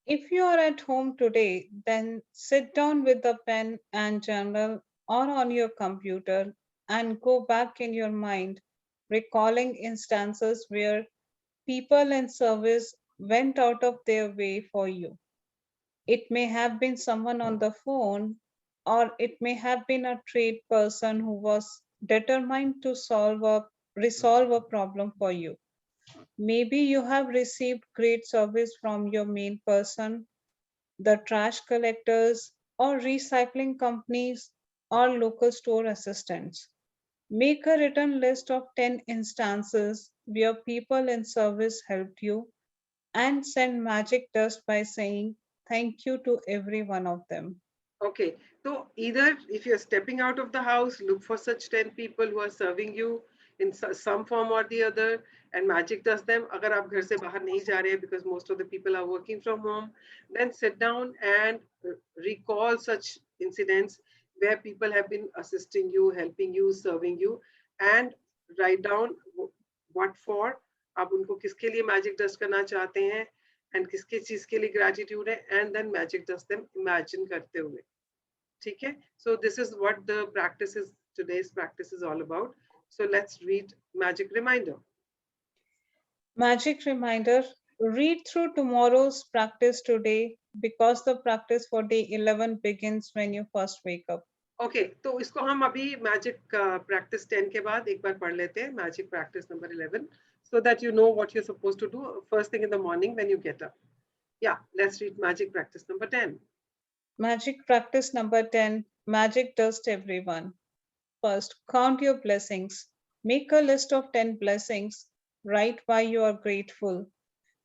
If you are at home today, then sit down with a pen and journal or on your computer and go back in your mind, recalling instances where people in service went out of their way for you. It may have been someone on the phone, or it may have been a trade person who was determined to resolve a problem for you. Maybe you have received great service from your main person, the trash collectors, or recycling companies, or local store assistants. Make a written list of 10 instances where people in service helped you and send magic dust by saying thank you to every one of them. Okay, so either if you're stepping out of the house, look for such 10 people who are serving you in some form or the other and magic dust them. Agar aap ghar se bahar nahi ja rahe because most of the people are working from home, then sit down and recall such incidents where people have been assisting you, helping you, serving you, and write down what for, आप उनको किसके लिए magic dust करना चाहते हैं and किसके चीज के लिए gratitude है, and then magic dust them imagine करते हुए. ठीक है? So this is what the practice is, today's practice is all about. So let's read magic reminder. Magic reminder, read through tomorrow's practice today because the practice for day 11 begins when you first wake up. Okay, तो इसको हम अभी magic practice 10 के बाद एक बार पढ़ लेते हैं, magic practice number 11, so that you know what you're supposed to do first thing in the morning when you get up. Yeah, let's read magic practice number 10. Magic practice number 10, magic dust everyone. First, count your blessings. Make a list of 10 blessings. Write why you are grateful.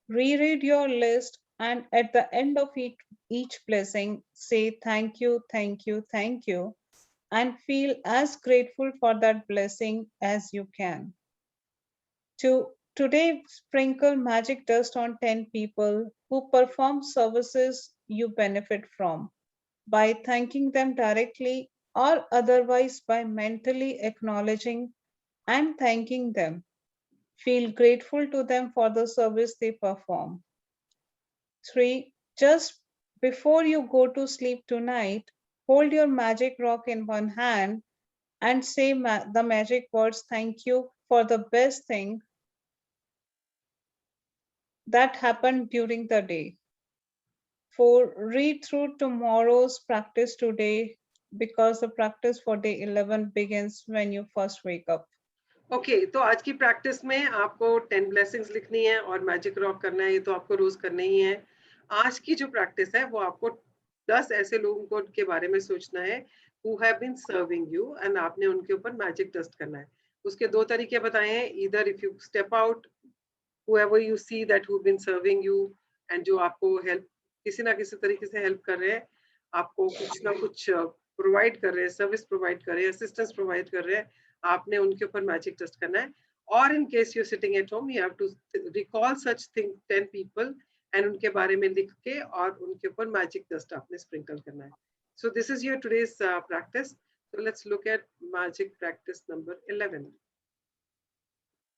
Reread your list and at the end of each blessing, say thank you, thank you, thank you, and feel as grateful for that blessing as you can. Today, sprinkle magic dust on 10 people who perform services you benefit from by thanking them directly or otherwise by mentally acknowledging and thanking them. Feel grateful to them for the service they perform. 3. Just before you go to sleep tonight, hold your magic rock in one hand and say the magic words thank you for the best thing that happened during the day. 4. Read through tomorrow's practice today because the practice for day 11 begins when you first wake up. Okay, तो आज की practice में आपको 10 blessings लिखनी है और magic rock करना है, ये तो आपको रोज करना ही है. आज की जो प्रैक्टिस है वो आपको 10 ऐसे लोगों को के बारे में सोचना है who have been serving you and आपने उनके ऊपर मैजिक डस्ट करना है. उसके दो तरीके बताए हैं, either if you step out, whoever you see that who've been serving you and जो आपको हेल्प किसी ना किसी तरीके से हेल्प कर रहे हैं, आपको कुछ ना कुछ प्रोवाइड कर रहे हैं, सर्विस प्रोवाइड कर रहे हैं, असिस्टेंस प्रोवाइड कर रहे हैं, आपने उनके ऊपर मैजिक डस्ट करना है. और in case you sitting at home, you have to recall such thing 10 people and उनके बारे में लिख के और उनके ऊपर मैजिक डस्ट आपने स्प्रिंकल करना है. So this is your today's practice. So let's look at magic practice number 11.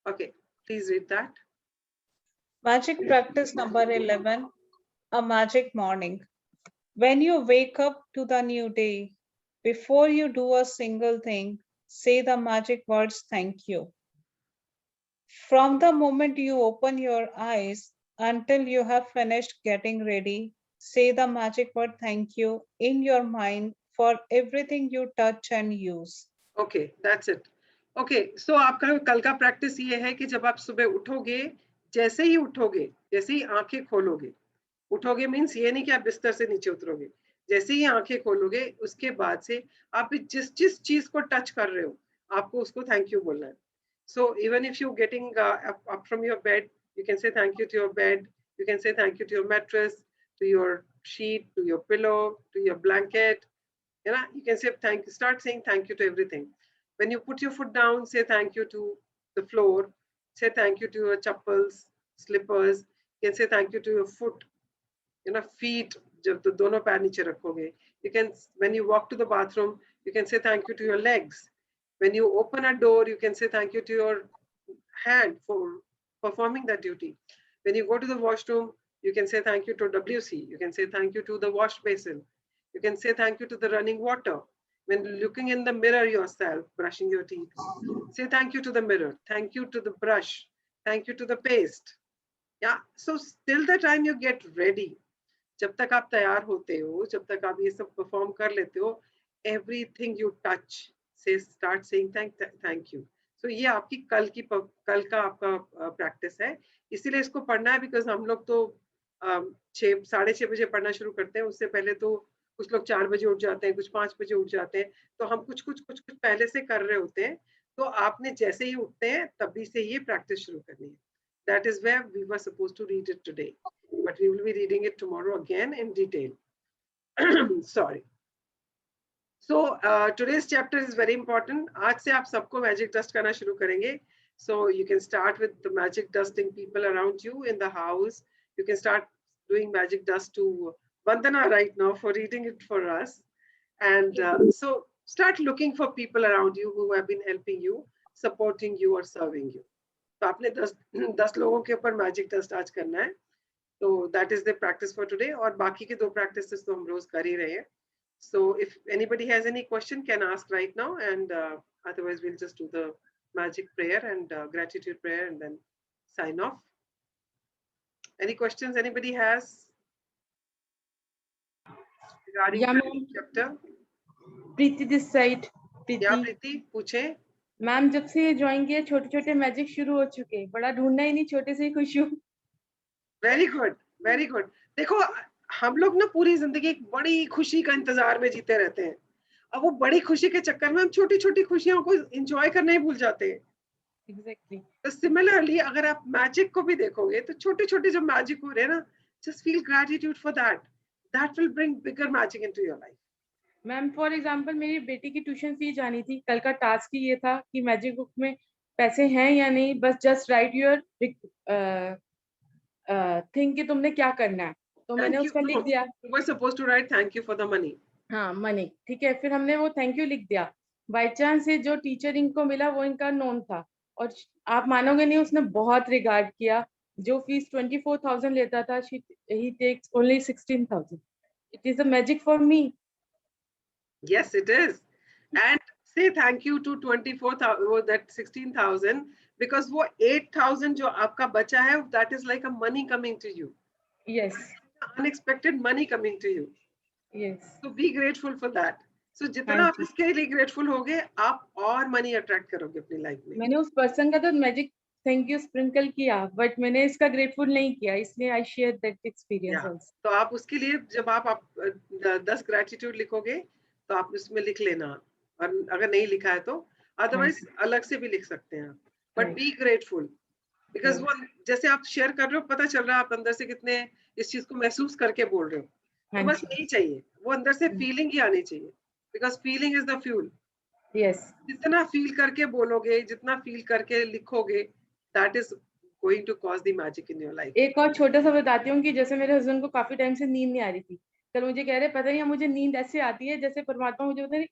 Okay, please read that. Magic practice number 11, a magic morning. When you wake up to the new day, before you do a single thing, say the magic words thank you. From the moment you open your eyes until you have finished getting ready, say the magic word thank you in your mind for everything you touch and use. Okay, that's it. Okay, so आपका कल का practice ये है कि जब आप सुबह उठोगे, जैसे ही उठोगे, जैसे ही आंखें खोलोगे, उठोगे मीन्स ये नहीं कि आप बिस्तर से नीचे उतरोगे, जैसे ही आंखें खोलोगे उसके बाद से आप जिस जिस चीज को टच कर रहे हो आपको उसको थैंक यू बोलना है. So even if you're getting up from your bed, you can say thank you to your bed, you can say thank you to your mattress, to your sheet, to your pillow, to your blanket. You can say thank you, start saying thank you to everything. When you put your foot down, say thank you to the floor, say thank you to your chappals, slippers, you can say thank you to your foot, feet, जब दोनों पैर नीचे रखोगे. You can, when you walk to the bathroom, you can say thank you to your legs. When you open a door, you can say thank you to your hand for performing that duty. When you go to the washroom, you can say thank you to WC. You can say thank you to the wash basin. You can say thank you to the running water. When looking in the mirror yourself, brushing your teeth, say thank you to the mirror. Thank you to the brush. Thank you to the paste. Yeah. So till the time you get ready, जब तक आप तैयार होते हो, जब तक आप ये सब परफॉर्म कर लेते हो, everything you touch, start saying thank you. So ये आपकी कल का आपका प्रैक्टिस है, इसीलिए इसको पढ़ना है। बिकॉज हम लोग तो 6-6:30 बजे पढ़ना शुरू करते हैं, उससे पहले तो कुछ लोग 4 बजे उठ जाते हैं, कुछ 5 बजे उठ जाते हैं, तो हम कुछ पहले से कर रहे होते हैं। तो आपने जैसे ही उठते हैं तभी से ये प्रैक्टिस शुरू करनी है। That is where we were supposed to read it today, but we will be reading it tomorrow again in detail. Sorry. So today's chapter is very important. आज से आप सबको magic dust करना शुरू करेंगे. So you can start with the magic dusting people around you in the house. You can start doing magic dust to Vandana right now for reading it for us. And so start looking for people around you who have been helping you, supporting you or serving you. तो आपने 10 लोगों के ऊपर magic dust आज करना है। तो that is the practice for today, और बाकी के 2 प्रैक्टिसेस तो हम रोज कर ही रहे हैं। So if anybody has any question can ask right now, and otherwise we'll just do the magic prayer and gratitude prayer and then sign off. Any questions anybody has regarding the chapter? Preeti this side. Preeti पूछे। Ma'am जब से ये join किया छोटे छोटे magic शुरू हो चुके, बड़ा ढूंढना ही नहीं, छोटे से ही खुश हूँ। Very good, very good. देखो हम लोग ना पूरी जिंदगी एक बड़ी खुशी का इंतजार में जीते रहते हैं, अब वो बड़ी खुशी के चक्कर में हम छोटी छोटी खुशियों को एंजॉय करना ही भूल जाते हैं। एग्जैक्टली। तो सिमिलरली अगर आप मैजिक को भी देखोगे तो छोटे छोटे जो मैजिक हो रहे हैं ना, just feel gratitude for that will bring bigger magic into your life. Ma'am for example मेरी बेटी की ट्यूशन फीस जानी थी, कल का टास्क ही ये था कि मैजिक बुक में पैसे हैं या नहीं, बस जस्ट राइट योर थिंक कि तुमने क्या करना है, तो मैंने उसका लिख दिया। You were supposed to write thank you for the money. हाँ मनी, ठीक है, फिर हमने वो थैंक यू लिख दिया। बाय चांस से जो टीचर इनको मिला वो इनका नोन था, और आप मानोगे नहीं उसने बहुत रिगार्ड किया। जो फीस 24,000 लेता था, he takes only 16,000. It is a magic for me. Yes, it is. And say thank you to 24,000, that 16,000, because वो 8,000 जो आपका बचा है, that is like a money coming to you. Yes. Unexpected money coming to you. Yes. So be grateful for that. So जितना आप इसके लिए grateful होगे, आप और money attract करोगे अपनी लाइफ में। मैंने उस पर्सन का तो मैजिक थैंक यू स्प्रिंकल किया, बट मैंने इसका ग्रेटफुल नहीं किया, इसलिए आई शेयर दैट एक्सपीरियंस। तो आप उसके लिए जब आप 10 ग्रेटिट्यूड लिखोगे तो आप उसमें लिख लेना, और अगर नहीं लिखा है तो अदरवाइज अलग से भी लिख सकते हैं आप, बट बी ग्रेटफुल। बिकॉज वो जैसे आप शेयर कर रहे हो, पता चल रहा है आप अंदर से कितने इस चीज को महसूस करके बोल रहे हो। तो बस यही चाहिए, वो अंदर से फीलिंग ही आनी चाहिए, because feeling is the fuel. Yes. जितना फील करके बोलोगे, जितना फील करके लिखोगे, that is going to cause the magic in your life. एक और छोटा सा बताती हूँ कि जैसे मेरे हस्बैंड को काफी टाइम से नींद नहीं आ रही थी, कल मुझे कह रहे पता नहीं मुझे नींद ऐसे आती है जैसे परमात्मा मुझे पता नहीं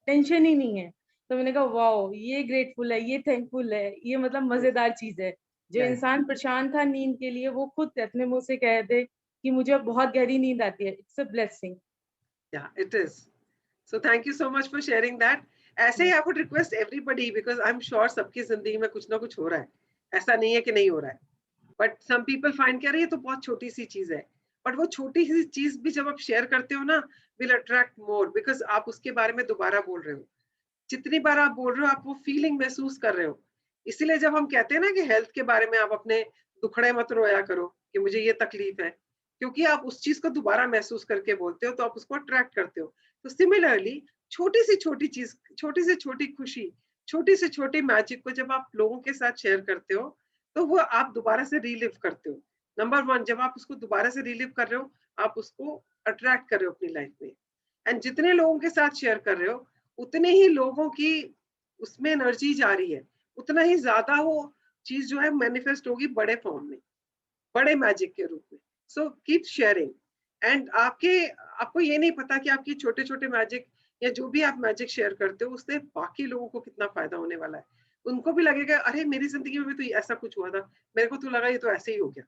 टेंशन ही नहीं है। तो मैंने कहा वाओ, ये ग्रेटफुल है, ये थैंकफुल है, ये मतलब मजेदार चीज है। जो इंसान परेशान था नींद के लिए, वो खुद अपने मुंह से कह दे कि मुझे बहुत गहरी नींद आती है, it's a blessing. Yeah, it is. So thank you so much for sharing that. ऐसे ही I would request everybody, because I'm sure सबकी जिंदगी में कुछ ना कुछ हो रहा है, ऐसा नहीं है कि नहीं हो रहा है, but some people find कि अरे ये तो बहुत छोटी सी चीज है, but वो छोटी सी चीज भी जब आप शेयर करते हो ना, will attract more, because आप उसके बारे में दोबारा बोल रहे हो। जितनी बार आप बोल रहे हो, आप वो फीलिंग महसूस कर रहे हो। इसीलिए जब हम कहते हैं ना कि हेल्थ के बारे में आप अपने दुखड़े मत रोया करो कि मुझे ये तकलीफ है, क्योंकि आप उस चीज को दोबारा महसूस करके बोलते हो, तो आप उसको अट्रैक्ट करते हो। तो सिमिलरली छोटी से छोटी चीज, छोटी से छोटी खुशी, छोटी से छोटी मैजिक को जब आप लोगों के साथ शेयर करते हो, तो वो आप दोबारा से रीलिव करते हो। नंबर 1, जब आप उसको दोबारा से रीलिव कर रहे हो, आप उसको अट्रैक्ट कर रहे हो अपनी लाइफ में। एंड जितने लोगों के साथ शेयर कर रहे हो, उतने ही लोगों की उसमें एनर्जी जा रही है, उतना ही ज्यादा वो चीज जो है मैनिफेस्ट होगी बड़े फॉर्म में, बड़े मैजिक के रूप में। So keep sharing. एंड आपको ये नहीं पता कि आपकी छोटे छोटे मैजिक या जो भी आप मैजिक शेयर करते हो, उससे बाकी लोगों को कितना फायदा होने वाला है। उनको भी लगेगा अरे मेरी जिंदगी में भी तो ऐसा कुछ हुआ था, मेरे को तो लगा ये तो ऐसे ही हो गया।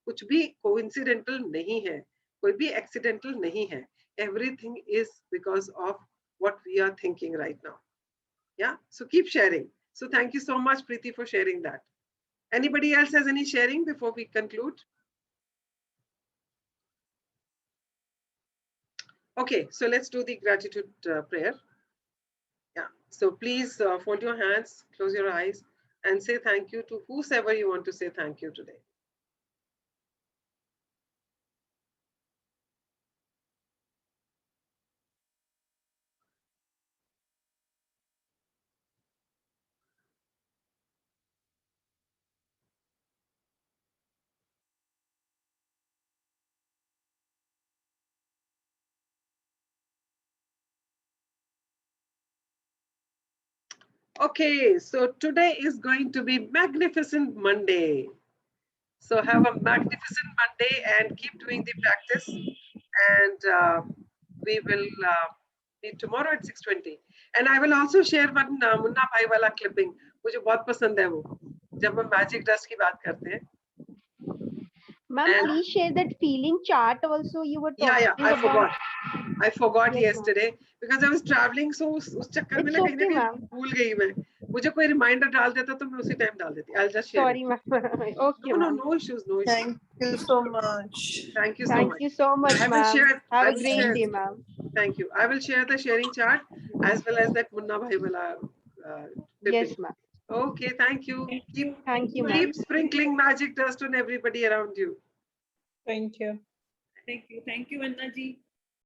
कुछ भी कोइंसिडेंटल नहीं है, कोई भी एक्सीडेंटल नहीं है। Everything is because of what we are thinking right now. Yeah, so keep sharing. So thank you so much, Preeti, for sharing that. Anybody else has any sharing before we conclude? Okay, so let's do the gratitude prayer. Yeah, so please fold your hands, close your eyes, and say thank you to whosoever you want to say thank you today. Okay, so today is going to be Magnificent Monday. So have a magnificent Monday and keep doing the practice. And we will meet tomorrow at 6:20. And I will also share one Munna Bhai wala clipping. मुझे बहुत पसंद है वो जब हम magic dust की बात करते हैं. Ma'am, And- please share that feeling chart also you were talking Yeah, I about. forgot Yes, yesterday because I was traveling, so उस चक्कर में It's ना कहीं ना okay, कहीं ma'am. भूल गई मैं. मुझे कोई रिमाइंडर डाल देता तो मैं उसी टाइम डाल देती. I'll just share Sorry, it. ma'am. Okay, No, ma'am. no issues, no issues. Thank you so much. Thank you so Thank much. you so much, I will ma'am. share. Have I a will great share. day, ma'am. Thank you. I will share the sharing chart as well as that Munna Bhai wala clipping. Yes, ma'am. Okay, thank you. Thank you, ma'am. Keep sprinkling magic dust on everybody around you. Thank you. Thank you, Vanna ji.